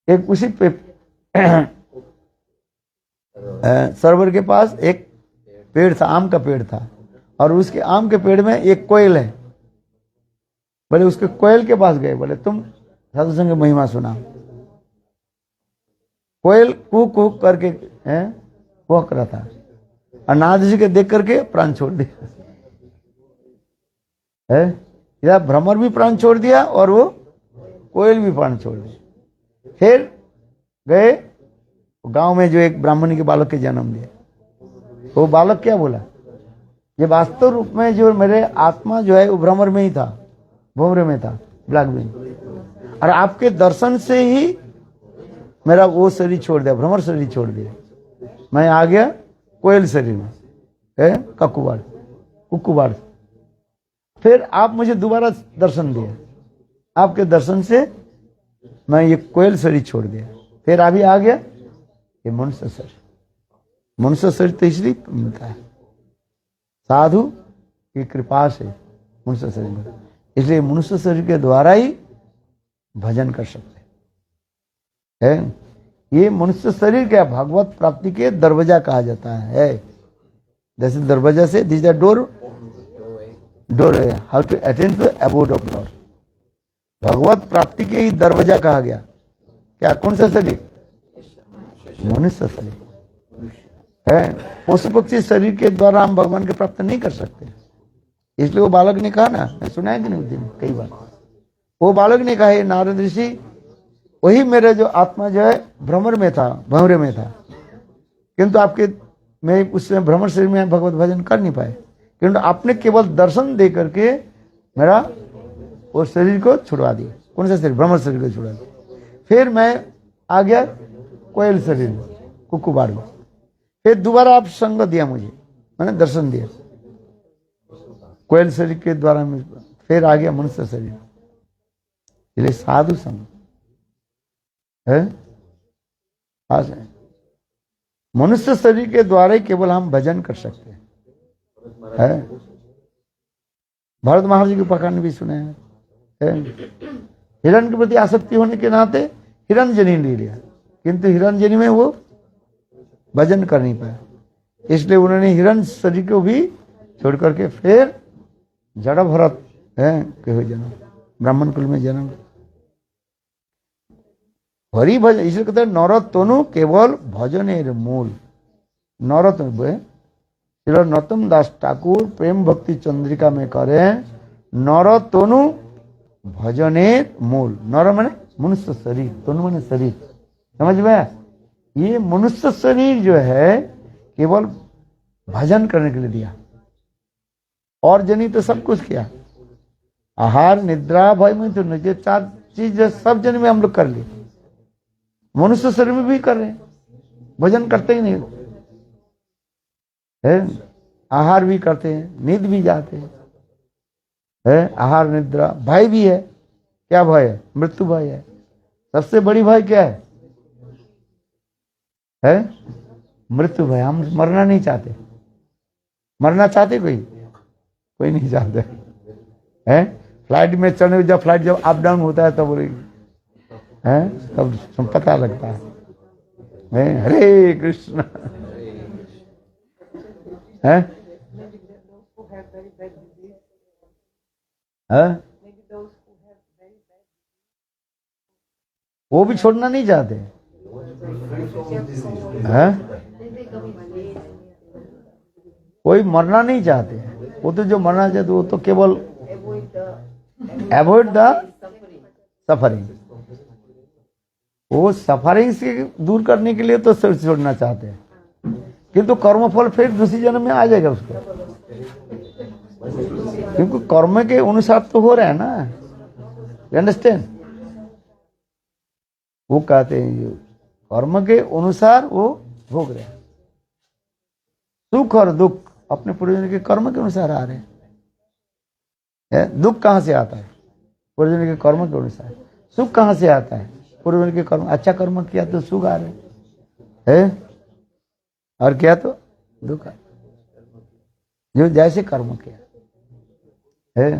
एक उसी पे सरोवर के पास एक पेड़ था, आम का पेड़ था, और उसके आम के पेड़ में एक कोयल है। बोले उसके कोयल के पास गए, बोले तुम साधु संघ की महिमा सुना। कोयल कूक कूक करके कुहक रहा था, और नारद जी के देख करके प्राण छोड़ दिया, है या भ्रमर भी प्राण छोड़ दिया और वो कोयल भी प्राण छोड़ दिया। फिर गए गांव में, जो एक ब्राह्मणी के बालक के जन्म दिया। वो बालक क्या बोला, ये वास्तव रूप में जो मेरे आत्मा जो है वो भ्रमर में ही था, भोमरे में था, ब्लैक विंग, और आपके दर्शन से ही मेरा वो शरीर छोड़ दिया, भ्रमर शरीर छोड़ दिया, मैं आ गया कोयल शरीर में, है कुक्कुबाड़। फिर आप मुझे दोबारा दर्शन दिए, आपके दर्शन से मैं ये कोयल शरीर छोड़ दिया, फिर अभी आ गया ये मनुष्य शरीर। मनुष्य शरीर तो इसलिए मिलता है साधु की कृपा से, मनुष्य शरीर में, इसलिए मनुष्य शरीर के द्वारा ही भजन कर सकते हैं। ये मनुष्य शरीर क्या, भागवत प्राप्ति के दरवाजा कहा जाता है। जैसे दरवाजा से दिस द डोर है, how to attend to abode of Lord. भगवत प्राप्ति के ही दरवाजा कहा गया। क्या, कौन सा शरीर? मनुष्य शरीर है। पशु पक्षी शरीर के द्वारा हम भगवान के प्राप्त नहीं कर सकते। इसलिए वो बालक ने कहा ना, मैं सुना है कि नहीं उस दिन कई बार, वो बालक ने कहा नारद ऋषि, वही मेरे जो आत्मा जो है भ्रमर में था, भंवरे में था, किंतु आपके मैं उस समय भ्रमर शरीर में भगवत भजन कर नहीं पाए, किंतु आपने केवल दर्शन दे करके मेरा वो शरीर को छुड़वा दिया। कौन सा शरीर? भ्रमर शरीर को छुड़वा दिया। फिर मैं आ गया कोयल शरीर में, कुक्कुबाड़ में। फिर दोबारा आप संग दिया मुझे, मैंने दर्शन दिया कोयल शरीर के द्वारा में, फिर आ गया मनुष्य शरीर। इसलिए साधु संग है, खास है। मनुष्य शरीर के द्वारा ही केवल हम भजन कर सकते हैं। है? भरत महाराज जी के प्रकरण भी सुने हैं। हिरण के प्रति आसक्ति होने के नाते हिरण्यजनी ले लिया, किंतु हिरण्यजनी में वो भजन कर नहीं पाया, इसलिए उन्होंने हिरण शरीर को भी छोड़ करके फिर जड़ भरत है के हुए जन्म, ब्राह्मण कुल में जन्म। हरि भजन इसलिए कहते हैं नरतनु केवल भजनेर मूल। नरतनु श्री नरोत्तम दास ठाकुर प्रेम भक्ति चंद्रिका में करें नरतनु भजनेर मूल। नर माने मनुष्य शरीर, तनु माने शरीर, समझ में? ये मनुष्य शरीर जो है केवल भजन करने के लिए दिया, और जनी तो सब कुछ किया। आहार निद्रा भय मैथुन ये 4 चीज सब जन में हम लोग कर लिए, मनुष्य शरीर में भी कर रहे हैं, भजन करते ही नहीं है। आहार भी करते हैं, नींद भी जाते हैं, है? आहार निद्रा भय भी है। क्या भय है? मृत्यु भय है। सबसे बड़ी भय क्या है? मृत्यु भय। हम मरना नहीं चाहते। मरना चाहते कोई नहीं चाहते हैं। फ्लाइट में चढ़ने, जब फ्लाइट जब अप डाउन होता है तब तब पता लगता है हरे कृष्ण है। वो भी छोड़ना नहीं चाहते हैं। कोई मरना नहीं चाहते। वो तो जो मरना चाहते वो तो केवल अवॉइड द सफरिंग, वो सफरिंग से दूर करने के लिए तो शरीर छोड़ना चाहते हैं, किंतु कर्मफल फिर दूसरी जन्म में आ जाएगा उसको, क्योंकि कर्म के अनुसार तो हो रहा है ना। You understand? वो कहते हैं कर्म के अनुसार वो भोग रहे हैं। सुख और दुख अपने पूर्वजन्म के कर्म के अनुसार आ रहे हैं। दुख कहाँ से आता है? पूर्वजन्म के कर्म के अनुसार। सुख कहाँ से आता है? पूर्वजन्म के कर्म। अच्छा कर्म किया तो सुख आ रहे हैं, और क्या तो दुख। जो जैसे कर्म किया है,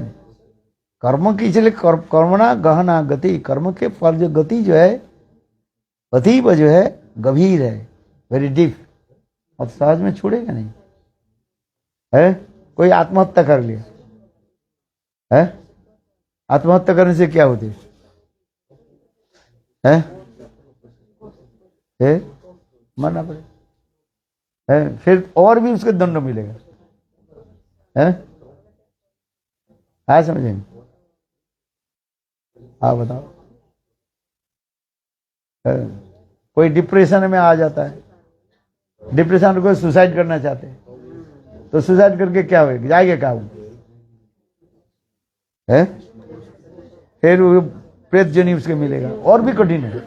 कर्म की इसलिए कर्मणा गहना गति, कर्म के फल जो गति जो है अतीब जो है गंभीर है, वेरी डीप, अब सहज में छोड़ेगा नहीं है। कोई आत्महत्या कर लिया है, आत्महत्या करने से क्या होती है? मरना पड़े है, फिर और भी उसके दंड मिलेगा है समझेंगे? आप बताओ। कोई डिप्रेशन में आ जाता है, डिप्रेशन को सुसाइड करना चाहते हैं, तो सुसाइड करके क्या होगा? जाएगा क्या है? फिर वो प्रेत जनी उसके मिलेगा, और भी कठिन है।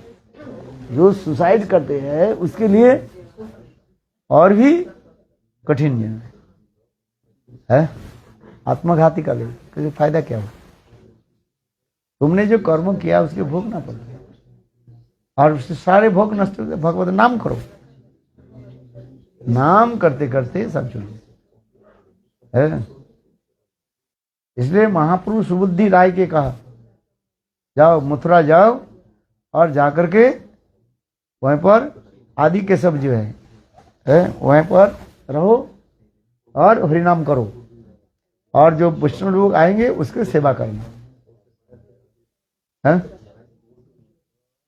जो सुसाइड करते हैं उसके लिए और भी कठिन है। आत्मघाती का ले, क्योंकि फायदा क्या हो? तुमने जो कर्म किया उसके भोगना पड़ता है, और उससे सारे भोग नष्ट होते। भगवत नाम करो, नाम करते करते सब चुनिए है। इसलिए महापुरुष सुबुद्धि राय के कहा, जाओ मथुरा जाओ और जाकर के वहीं पर आदि के सब जो है वहीं पर रहो और हरिनाम करो, और जो वैष्णव लोग आएंगे उसकी सेवा करना है।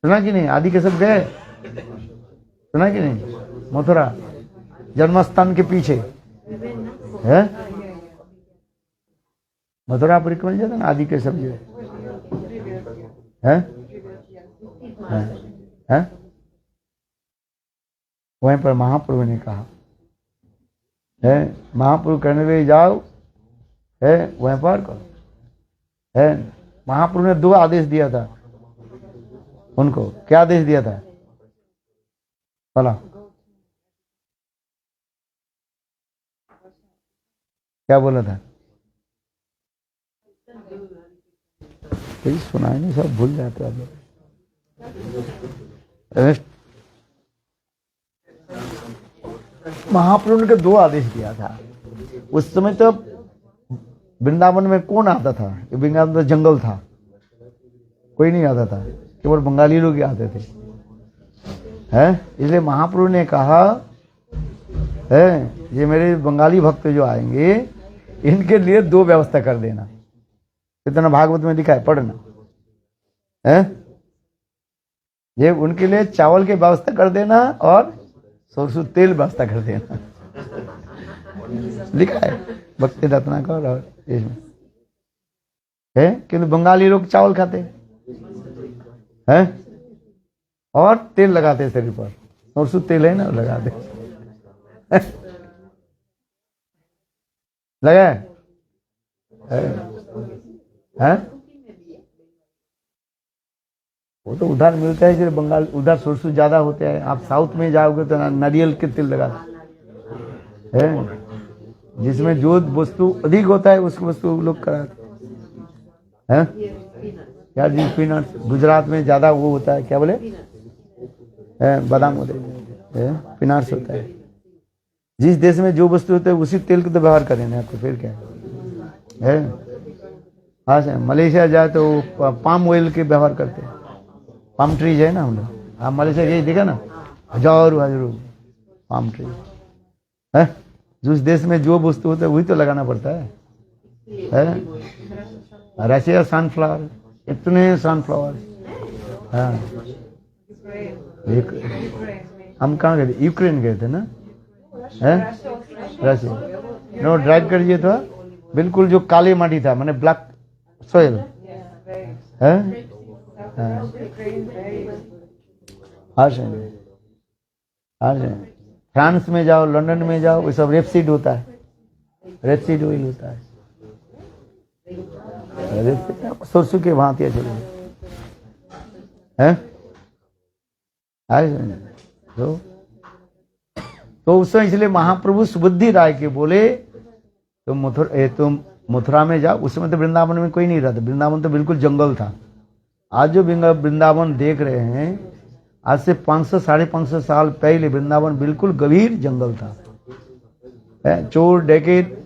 सुना कि नहीं? आदि के सब गए, सुना कि नहीं? मथुरा जन्मस्थान के पीछे है, मथुरा परिक्रमा जाता ना, आदि के सब जो है वहीं पर महाप्रभु ने कहा है, महाप्रभु कहने लगे जाओ है वहीं पर करो है। महाप्रभु ने 2 आदेश दिया था उनको। क्या आदेश दिया था? बोला, क्या बोला था? सुना नहीं, सब भूल जाते हैं। महाप्रभु ने 2 आदेश दिया था। उस समय तो वृंदावन में कौन आता था? वृंदावन तो जंगल था, कोई नहीं आता था, केवल बंगाली लोग ही आते थे। है इसलिए महाप्रभु ने कहा है ये मेरे बंगाली भक्त जो आएंगे इनके लिए 2 व्यवस्था कर देना। इतना भागवत में लिखा है, पढ़ना है। ये उनके लिए चावल की व्यवस्था कर देना और सरसों तेल व्यवस्था कर देना। लिखा है भक्ति रत्नाकर और इसमें है। किंतु बंगाली लोग चावल खाते हैं और तेल लगाते शरीर पर, सरसों तेल है ना लगाते लगा है? वो तो उधर मिलता है, इसलिए बंगाल उधर सरसों ज्यादा होते हैं। आप साउथ में जाओगे तो नारियल के तेल लगाते हैं, जिसमें जो वस्तु अधिक होता है उसकी वस्तु लोग कराते हैं। क्या जी पीनट्स, गुजरात में ज्यादा वो होता है, क्या बोले बादाम होते हैं, पीनट्स होता है। जिस देश में जो वस्तु होता है उसी तेल को तो व्यवहार करें ना, तो फिर क्या है? हाँ सर, मलेशिया जाए तो पाम ऑयल के व्यवहार करते हैं। पाम ट्रीज है ना हम लोग, आप मलेशिया यही देखा ना, हजारों पाम ट्री है। जिस देश में जो वस्तु होता है वही तो लगाना पड़ता है? रशिया सनफ्लावर, इतने सनफ्लावर। हाँ हम कहाँ गए थे? यूक्रेन गए थे ना, है रशिया। नो ड्राइव करिए तो बिल्कुल जो काले माटी था, मैंने ब्लैक सोयल है। फ्रांस में जाओ, लंदन में जाओ, वो सब रेपसीड होता है, रेपसीड ऑयल होता है। सरसों के भांति चले हैं। तो उस समय इसलिए महाप्रभु सुबुद्धि राय के बोले तुम मथुरा में जाओ। उस समय तो वृंदावन में कोई नहीं रहता, वृंदावन तो बिल्कुल जंगल था। आज जो वृंदावन देख रहे हैं, आज से 500 साढ़े 500 साल पहले वृंदावन बिल्कुल गंभीर जंगल था। चोर डकैत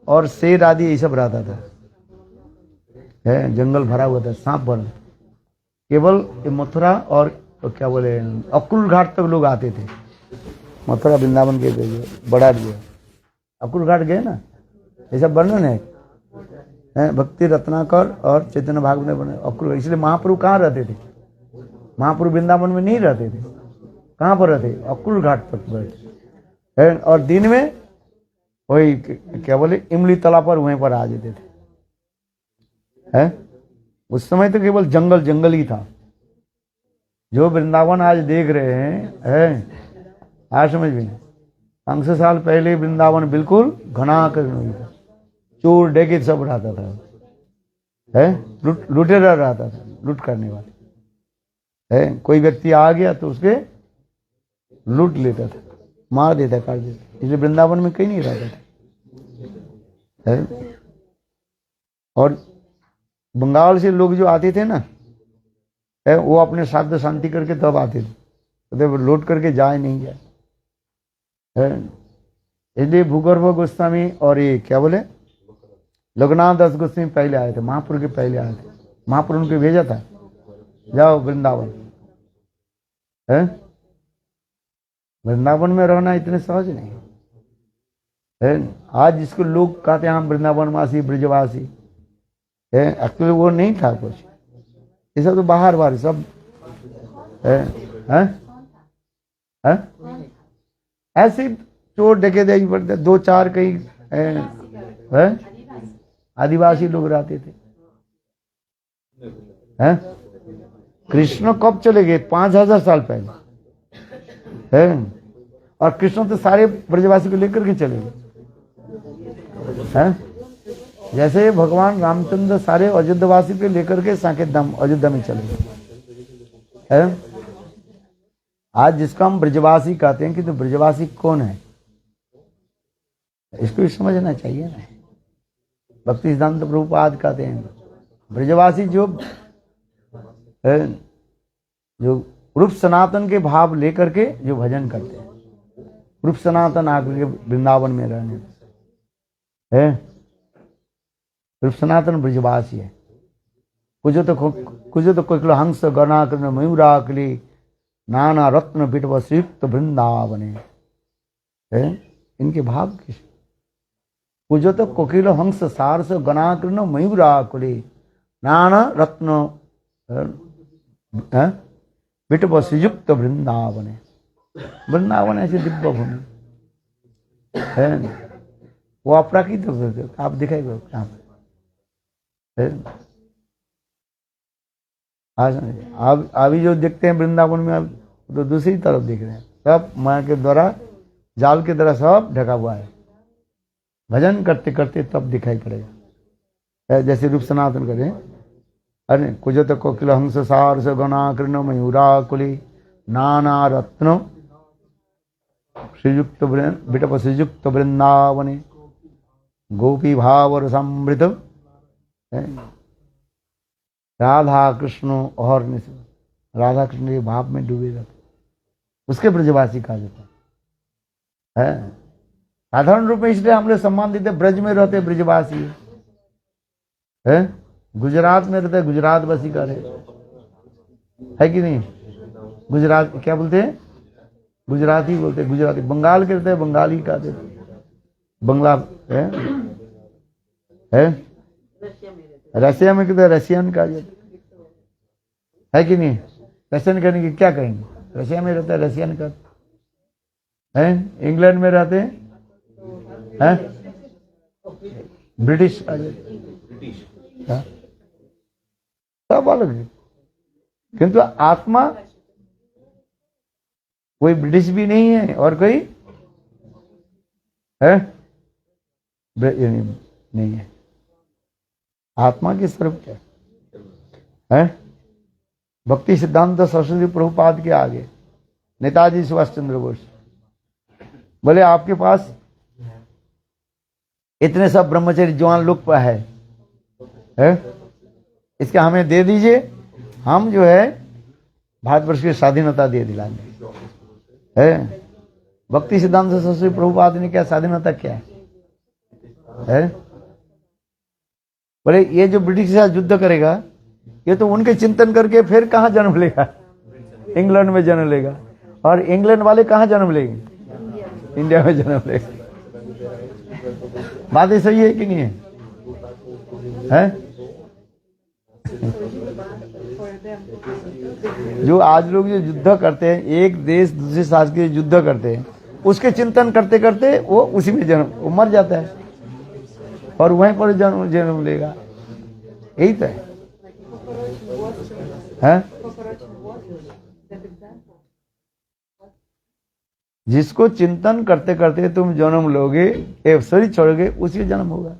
और शेर आदि ये सब रहता था, जंगल भरा हुआ था, सांप भरा। केवल मथुरा और तो क्या बोले अकुल घाट तक लोग आते थे। मथुरा वृंदावन के बड़ा दिया अकुल घाट गए ना, ये सब वर्णन है भक्ति रत्नाकर और चैतन्य भागवत में बने अकुल। इसलिए महाप्रभु कहाँ रहते थे? महाप्रभु वृंदावन में नहीं रहते थे, कहाँ पर रहते? अकुल घाट तक बैठे। और दिन में वही क्या बोले इमली तला पर वहीं पर आ जाते थे। उस समय तो केवल जंगल जंगल ही था। जो वृंदावन आज देख रहे हैं आज समझ में 500 साल पहले वृंदावन बिल्कुल घना कर नहीं था। चोर डकैत सब रहता था, लुटेरा रहता था, लूट करने वाले। कोई व्यक्ति आ गया तो उसके लूट लेता था, मार देता, काट देता। इसलिए वृंदावन में कहीं नहीं रहता था। और बंगाल से लोग जो आते थे ना, वो अपने साध्य शांति करके तब आते थे, तो लौट करके जाए नहीं जाए। इसलिए भूगर्भ गोस्वामी और ये क्या बोले लोकनाथ दास गोस्वामी पहले आए थे, महापुर के पहले आए थे। महापुर उनको भेजा था, जाओ वृंदावन। वृंदावन में रहना इतने सहज नहीं है। आज जिसको लोग कहते हैं हम वृंदावनवासी ब्रजवासी, एक्चुअली वो नहीं था कुछ। ये सब तो बाहर बाहर सब ऐसे चोर डके दे पड़ते, 2-4 कहीं आदिवासी लोग रहते थे। कृष्ण कब चले गए? 5000 साल पहले। और कृष्ण तो सारे ब्रजवासी को लेकर के चले गए। जैसे भगवान रामचंद्र सारे अयोध्यावासी को लेकर के साकेत धाम अयोध्या में चले गए। आज जिसको हम ब्रजवासी कहते हैं कि तो ब्रजवासी कौन है, इसको भी समझना चाहिए ना। भक्ति सिद्धांत प्रभुपाद कहते हैं ब्रजवासी जो रूप सनातन के भाव लेकर के जो भजन करते हैं, रूप सनातन आकर के वृंदावन में रहने है। रूप सनातन ब्रजवासी है। कुछ तो कोकिल हंस गणाकृष्ण मयूराकली नाना रत्न बिटव श्रीयुक्त वृंदावने है। इनके भाव किस कुछ तो कोकिल हंस सारस गणाकृष्ण मयूराकुली नाना रत्न बिटव श्रीयुक्त वृंदावने। वृंदावन ऐसे दिव्य भूमि है। वो अप्राकृत आप दिखाएगा कहाँ पे? आज अभी जो देखते हैं वृंदावन में, अब तो दूसरी तरफ देख रहे हैं। सब माया के द्वारा, जाल के द्वारा सब ढका हुआ है। भजन करते करते तब दिखाई पड़ेगा। जैसे रूप सनातन करें, अरे कुछ तो कोकिल हंस सार से गणाकृष्ण मयूराकुली नाना रत्न श्रीयुक्त बिटप श्रीयुक्त वृंदावने गोपी भाव समृद्ध राधा कृष्ण और राधा कृष्ण के भाव में डूबे रहते, उसके ब्रजवासी कहा जाता है। साधारण रूप में इसलिए हम लोग सम्मान देते, ब्रज में रहते ब्रजवासी है। गुजरात में रहते गुजरात वासी का है कि नहीं? गुजरात क्या बोलते हैं? गुजराती बोलते हैं, गुजराती। बंगाल के रहते बंगाली का बंगला है। रशिया में कहते रशियन का है कि नहीं? रशियन करने की क्या कहेंगे? रशिया में रहता है रशियन का है। इंग्लैंड में रहते हैं ब्रिटिश का सब अलग है। किंतु आत्मा कोई ब्रिटिश भी नहीं है और कोई है नहीं है। आत्मा के स्वरूप क्या है? भक्ति सिद्धांत सरस्वती प्रभुपाद के आगे नेताजी सुभाष चंद्र बोस बोले, आपके पास इतने सब ब्रह्मचर्य जवान लोग है, इसका हमें दे दीजिए, हम जो है भारतवर्ष की स्वाधीनता दे दिलाएंगे। है भक्ति सिद्धांत सरस्वती प्रभुपाद ने क्या स्वाधीनता क्या है? बोले ये जो ब्रिटिश के साथ युद्ध करेगा, ये तो उनके चिंतन करके फिर कहाँ जन्म लेगा? इंग्लैंड में जन्म लेगा। और इंग्लैंड वाले कहाँ जन्म लेंगे? इंडिया में जन्म लेगा। बात ही सही है कि नहीं है? जो आज लोग जो युद्ध करते हैं, एक देश दूसरे शासक के युद्ध करते हैं, उसके चिंतन करते करते वो उसी में जन्म, वो मर जाता है और वहीं पर जन्म लेगा। यही तो है? जिसको चिंतन करते करते तुम जन्म लोगे, एक शरीर छोड़ोगे, उसी जन्म होगा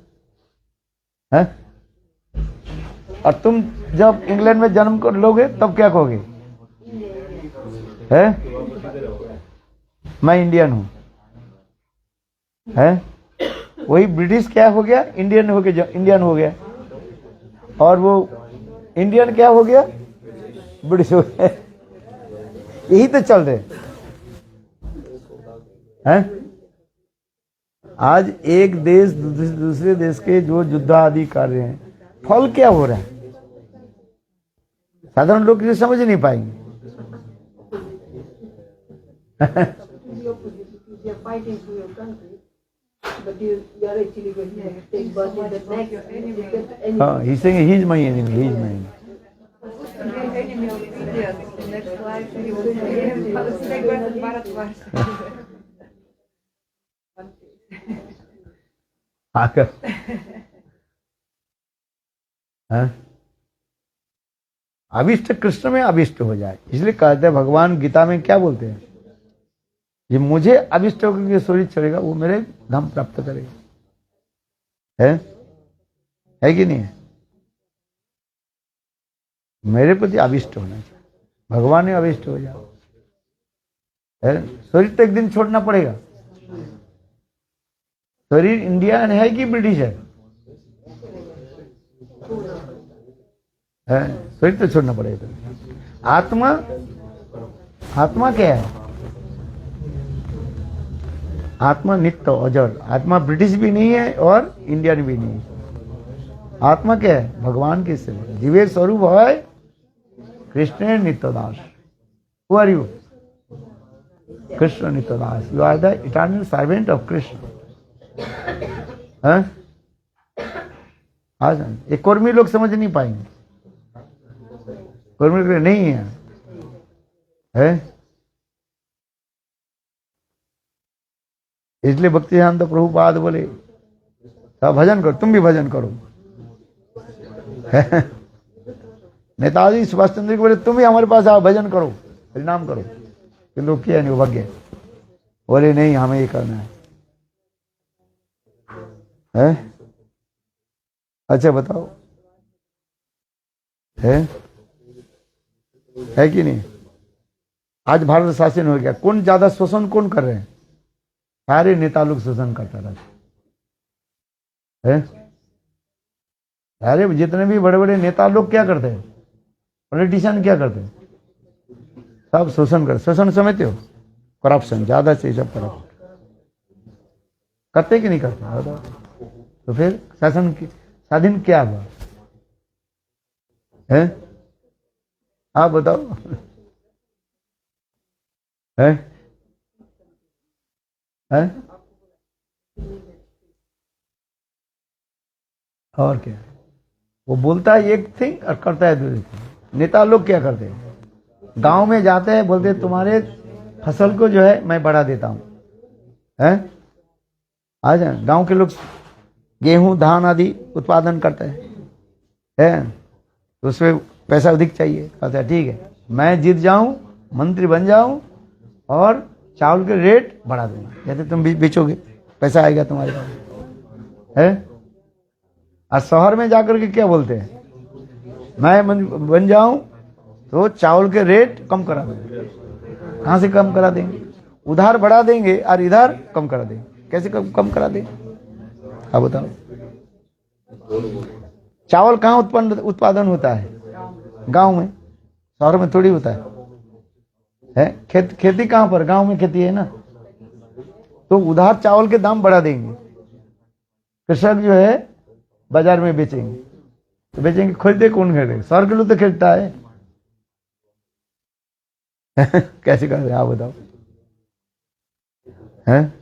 है? और तुम जब इंग्लैंड में जन्म कर लोगे तब क्या कहोगे? है मैं इंडियन हूं, है? वही ब्रिटिश क्या हो गया? इंडियन हो गया, इंडियन हो गया। और वो इंडियन क्या हो गया? ब्रिटिश हो गया। यही तो चल रहे हैं। आज एक देश दूसरे देश के जो युद्ध आदि कर रहे हैं, फल क्या हो रहा है? साधारण लोग इसे समझ नहीं पाएंगे। हाँ, he's saying he's my enemy, he's my enemy. आकर अभिष्ट कृष्ण में अभिष्ट हो जाए, इसलिए कहते हैं भगवान गीता में क्या बोलते हैं? ये मुझे अभिष्ट होकर शरीर छोड़ेगा, वो मेरे धाम प्राप्त करेगा। है कि नहीं? मेरे प्रति अभिष्ट होना चाहिए। भगवान ने अभिष्ट हो जाओ, शरीर तो एक दिन छोड़ना पड़ेगा। शरीर इंडियन है कि ब्रिटिश है? शरीर तो छोड़ना पड़ेगा। आत्मा, आत्मा क्या है? आत्मा नित्य अजर, आत्मा ब्रिटिश भी नहीं है और इंडियन भी नहीं है। आत्मा क्या है? भगवान के सेवा, जीवे स्वरूप है Krishna Nityadas. Who are you? Krishna Nityadas. You are the eternal servant of Krishna. आज ये कुर्मी लोग समझ नहीं पाएंगे, कुर्मी लोग नहीं है? इसलिए भक्तिसिद्धांत प्रभुपाद बोले सब भजन करो, तुम भी भजन करो। नेताजी सुभाष चंद्र को बोले तुम भी हमारे पास आओ, भजन करो, परिणाम करो, कि लोग किया नहीं, वो भग गए। बोले नहीं, हमें ये करना है? अच्छा बताओ, है कि नहीं? आज भारत शासन हो गया, कौन ज्यादा शोषण कौन कर रहे हैं? सारे नेता लोग शोषण करता रहते हैं। सारे जितने भी बड़े बड़े नेता लोग क्या करते हैं, पॉलिटिशियन क्या करते हैं, सब शोषण करते। शोषण समझते हो? करप्शन, ज्यादा से सब करप्शन करते कि नहीं करते? तो फिर शासन की स्वाधीन क्या हुआ है? आप बताओ। है? है? और क्या? वो बोलता है एक थिंग और करता है दूसरी थिंग। नेता लोग क्या करते हैं? गांव में जाते हैं, बोलते हैं तुम्हारे फसल को जो है मैं बढ़ा देता हूं, है? आज गांव के लोग गेहूं धान आदि उत्पादन करते हैं, तो उसमें पैसा अधिक चाहिए। कहते हैं ठीक है, मैं जीत जाऊं, मंत्री बन जाऊं और चावल के रेट बढ़ा दूंगा। कहते तुम बेचोगे, पैसा आएगा तुम्हारे पास, है? और शहर में जाकर के क्या बोलते हैं, मैं बन जाऊं तो चावल के रेट कम करा देंगे। कहां से कम करा देंगे? उधार बढ़ा देंगे और इधर कम करा देंगे। कैसे कम करा देंगे? अब बताओ। चावल कहाँ उत्पादन होता है? गांव में, शहर में थोड़ी होता है? खेती कहाँ पर? गांव में खेती है ना। तो उधार चावल के दाम बढ़ा देंगे, कृषक जो है बाजार में बेचेंगे। तो बेचेंगे, खरीदे कौन खरीदे? शहर के लोग तो खरीदता है। कैसे कर रहे आप बताओ? है?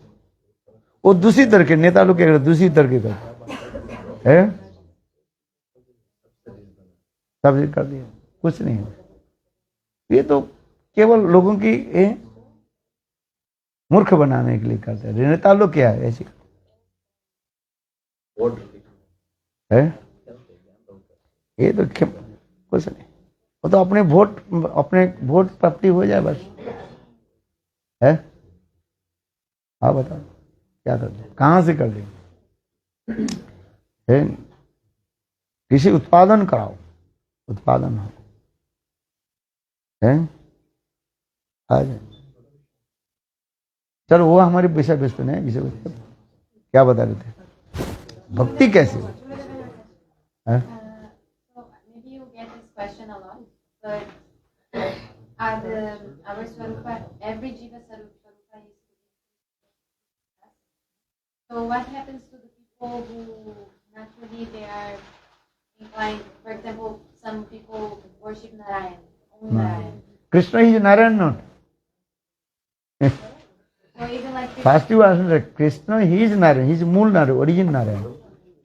वो दूसरी तरह के नेता लोग क्या करते? दूसरी तरह के करते हैं, सब कर दिया, कुछ नहीं है। ये तो केवल लोगों की मूर्ख बनाने के लिए करते हैं। नेता लोग क्या है ऐसी है? ये तो कुछ नहीं, वो तो अपने वोट प्राप्ति हो जाए बस, है? आप बताओ क्या करते हैं? कहां से कर देंगे? किसी उत्पादन कराओ, उत्पादन हो, है? आज चलो वो हमारे विषय वस्तु नहीं, विषय वस्तु क्या बता रहे थे? भक्ति कैसे हो? Maybe you get this question a lot, but our Swarupa, every Jiva Swarupa is. So what happens to the people who naturally they are inclined, for example, some people worship Narayan, only Narayan. Krishna is Narayan, not. So even like First you ask that Krishna, he is Narayan, he is Mool Narayan, origin Narayan.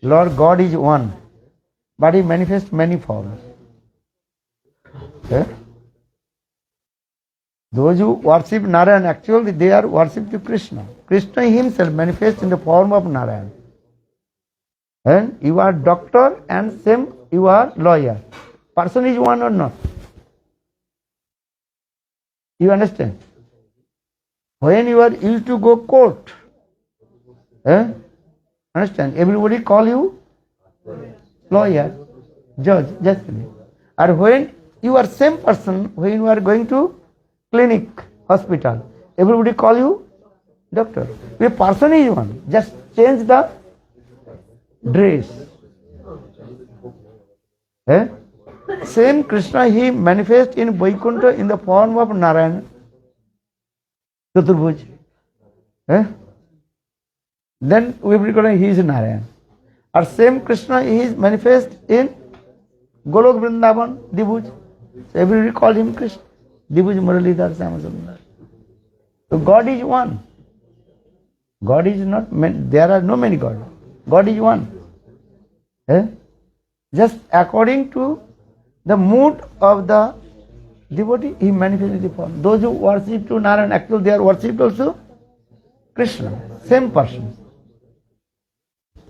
Lord God is one, but he manifests many forms. Okay? Those who worship Narayan, actually they are worship to Krishna. Krishna himself manifests in the form of Narayan. And you are doctor and same you are lawyer. Person is one or not? You understand? When you are used to go court, understand? Everybody call you lawyer, judge, justice. And when you are same person, when you are going to clinic, hospital, everybody call you doctor. The person is one, just change the dress. Same Krishna, he manifests in Vaikuntha in the form of Narayan, Chaturbhuj. then we will recognize he is Narayan. Or same Krishna is manifest in Golok Vrindavan, Dibuj. So everybody call him Krishna. Dibuj Muralidhar Samasundar. So God is one. God is not many, there are no many gods. God is one. Eh? Just according to the mood of the devotee, he manifests the form. Those who worship to Narayan, actually they are worshipped also Krishna, same person.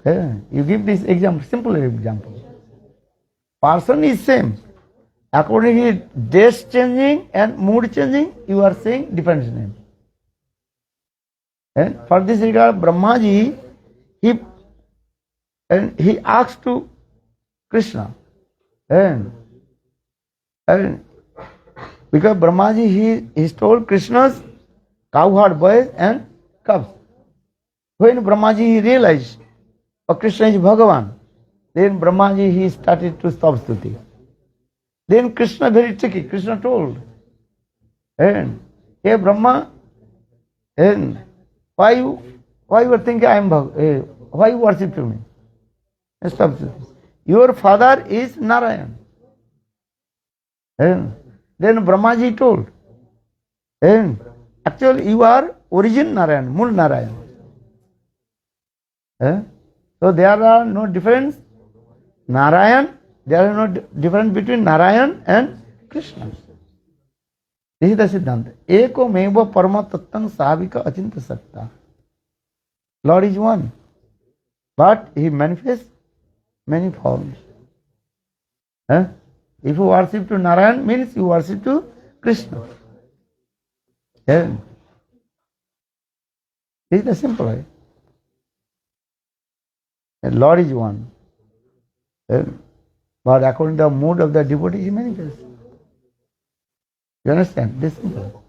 Eh? You give this example, simple example. Person is same. According to dress changing and mood changing, you are saying different name. And for this regard, Brahmaji, he asked to Krishna, and because Brahmaji he told Krishna's cowherd boys and cubs. When Brahmaji realized, oh, Krishna is Bhagavan, then Brahmaji he started to stop stuti. Then Krishna very tricky. Krishna told, and hey Brahma, and why you are thinking I am Bhagavan? Why you worship to me? Stop stuti. Your father is Narayan. And then Brahmaji told, and actually you are origin Narayan, Mul Narayan. So there are no difference. Narayan, there are no difference between Narayan and Krishna. This is the Siddhanta. Eko meva parama tattam savika achinta sakta. Lord is one, but he manifests many forms. If you worship to Narayan, means you worship to Krishna. This is the simple way. Lord is one. But according to the mood of the devotee, he manifests. You understand? This is simple.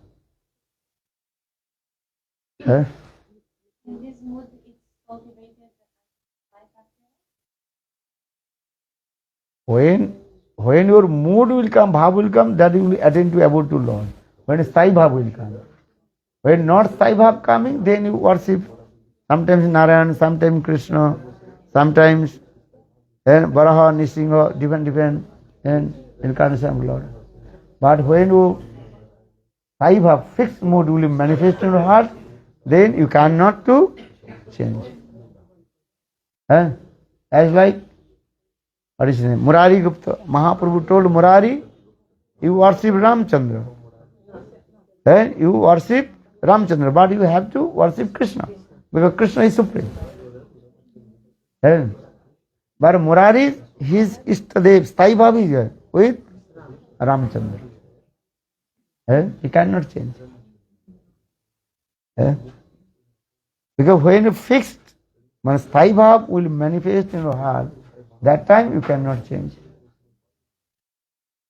In this mood, it's cultivated by fasting. When your mood will come, bhav will come, that you will attend to about to Lord. When Sai bhav will come. When not Sai bhav coming, then you worship sometimes Narayan, sometimes Krishna, sometimes Varaha, Nisingha, different and incarnation of Lord. But when you Sai bhav, fixed mood will manifest in your heart, then you cannot to change. As like what is his name? Murari Gupta. Mahaprabhu told Murari, you worship Ramchandra. You worship Ramchandra, but you have to worship Krishna, because Krishna is supreme. But Murari, his Ishtadev, Sthai Bhav is here with Ramchandra. He cannot change. Because when you fixed, when Sthai Bhav will manifest in your heart, that time you cannot change.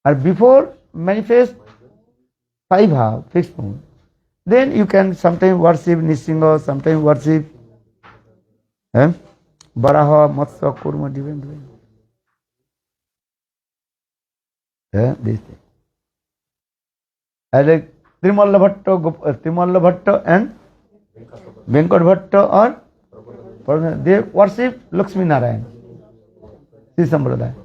Or before manifest Sthai Bhav, fixed mood, then you can sometimes worship Nisingha, sometimes worship Varaha, Matsya, Kurma, different. This thing. As like Trimalla Bhatta and Venkat Bhatta or they worship Lakshmi Narayan. This Sampradaya.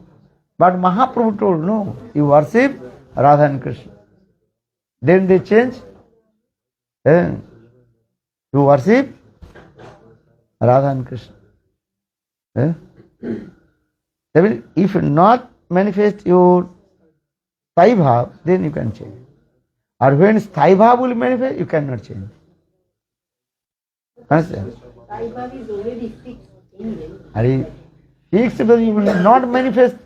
But Mahaprabhu told, no, you worship Radha and Krishna. Then they change. You worship Radha and Krishna. If you not manifest your Sthai Bhav, then you can change. Or when Sthai Bhav will manifest, you cannot change. Understand? Sthai Bhav is already fixed anyway. Fixed, but you will not manifest.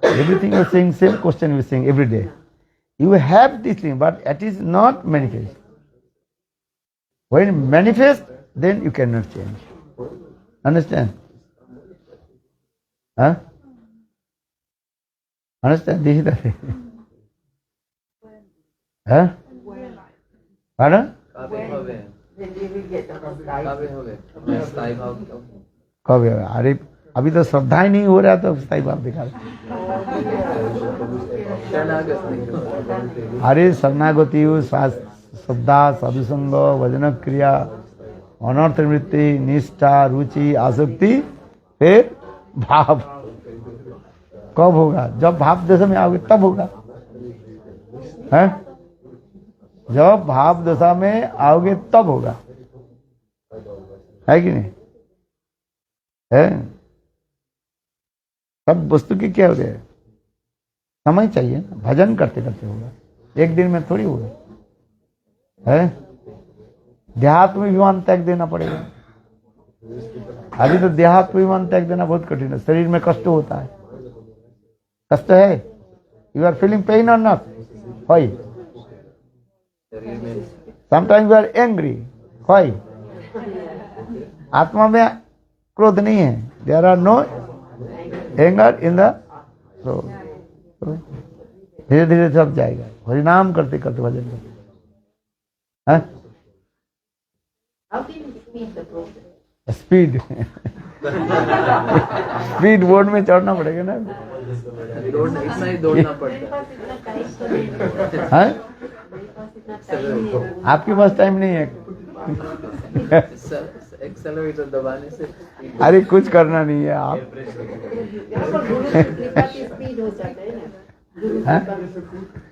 Everything you are saying, same question you are saying every day. You have this thing, but it is not manifest. When manifest, then you cannot change. Understand? Understand? This is the thing. Pardon? Then we will get the Sthai Bhav. कब अरे अभी तो श्रद्धा ही नहीं हो रहा तो स्थाई भाव दिखा अरे शरणागति श्रद्धा साधुसंग भजन क्रिया अनर्थ वृत्ति, निष्ठा, रुचि, आसक्ति, फिर भाव। कब होगा? जब भाव दशा में आओगे तब होगा, है? जब भाव दशा में आओगे तब होगा, है कि नहीं? है? सब वस्तु की क्या हो गया? समय चाहिए ना, भजन करते करते होगा, एक दिन में थोड़ी होगा, है? देहात्म विमान त्याग देना पड़ेगा। अभी तो देहात्म विमान त्याग देना बहुत कठिन है, शरीर में कष्ट होता है। कष्ट है? यू आर फीलिंग पेन और not? Why? Sometimes you are angry, why? आत्मा में क्रोध नहीं है, there are no anger in the soul. धीरे धीरे सब जाएगा, हरिनाम करते करते भजन करते। How can you speed the progress? Speed speed board में चढ़ना पड़ेगा ना, दौड़ना, इतना ही दौड़ना पड़ता मेरे पास इतना टाइम तो नहीं है। है? मेरे पास इतना टाइम नहीं है। आपके पास टाइम नहीं है? है। एक्सेलरेटर दबाने से अरे कुछ करना नहीं है आप, यहाँ पर गुरु की कृपा की स्पीड हो जाता है ना, गुरु की हैं? कृपा।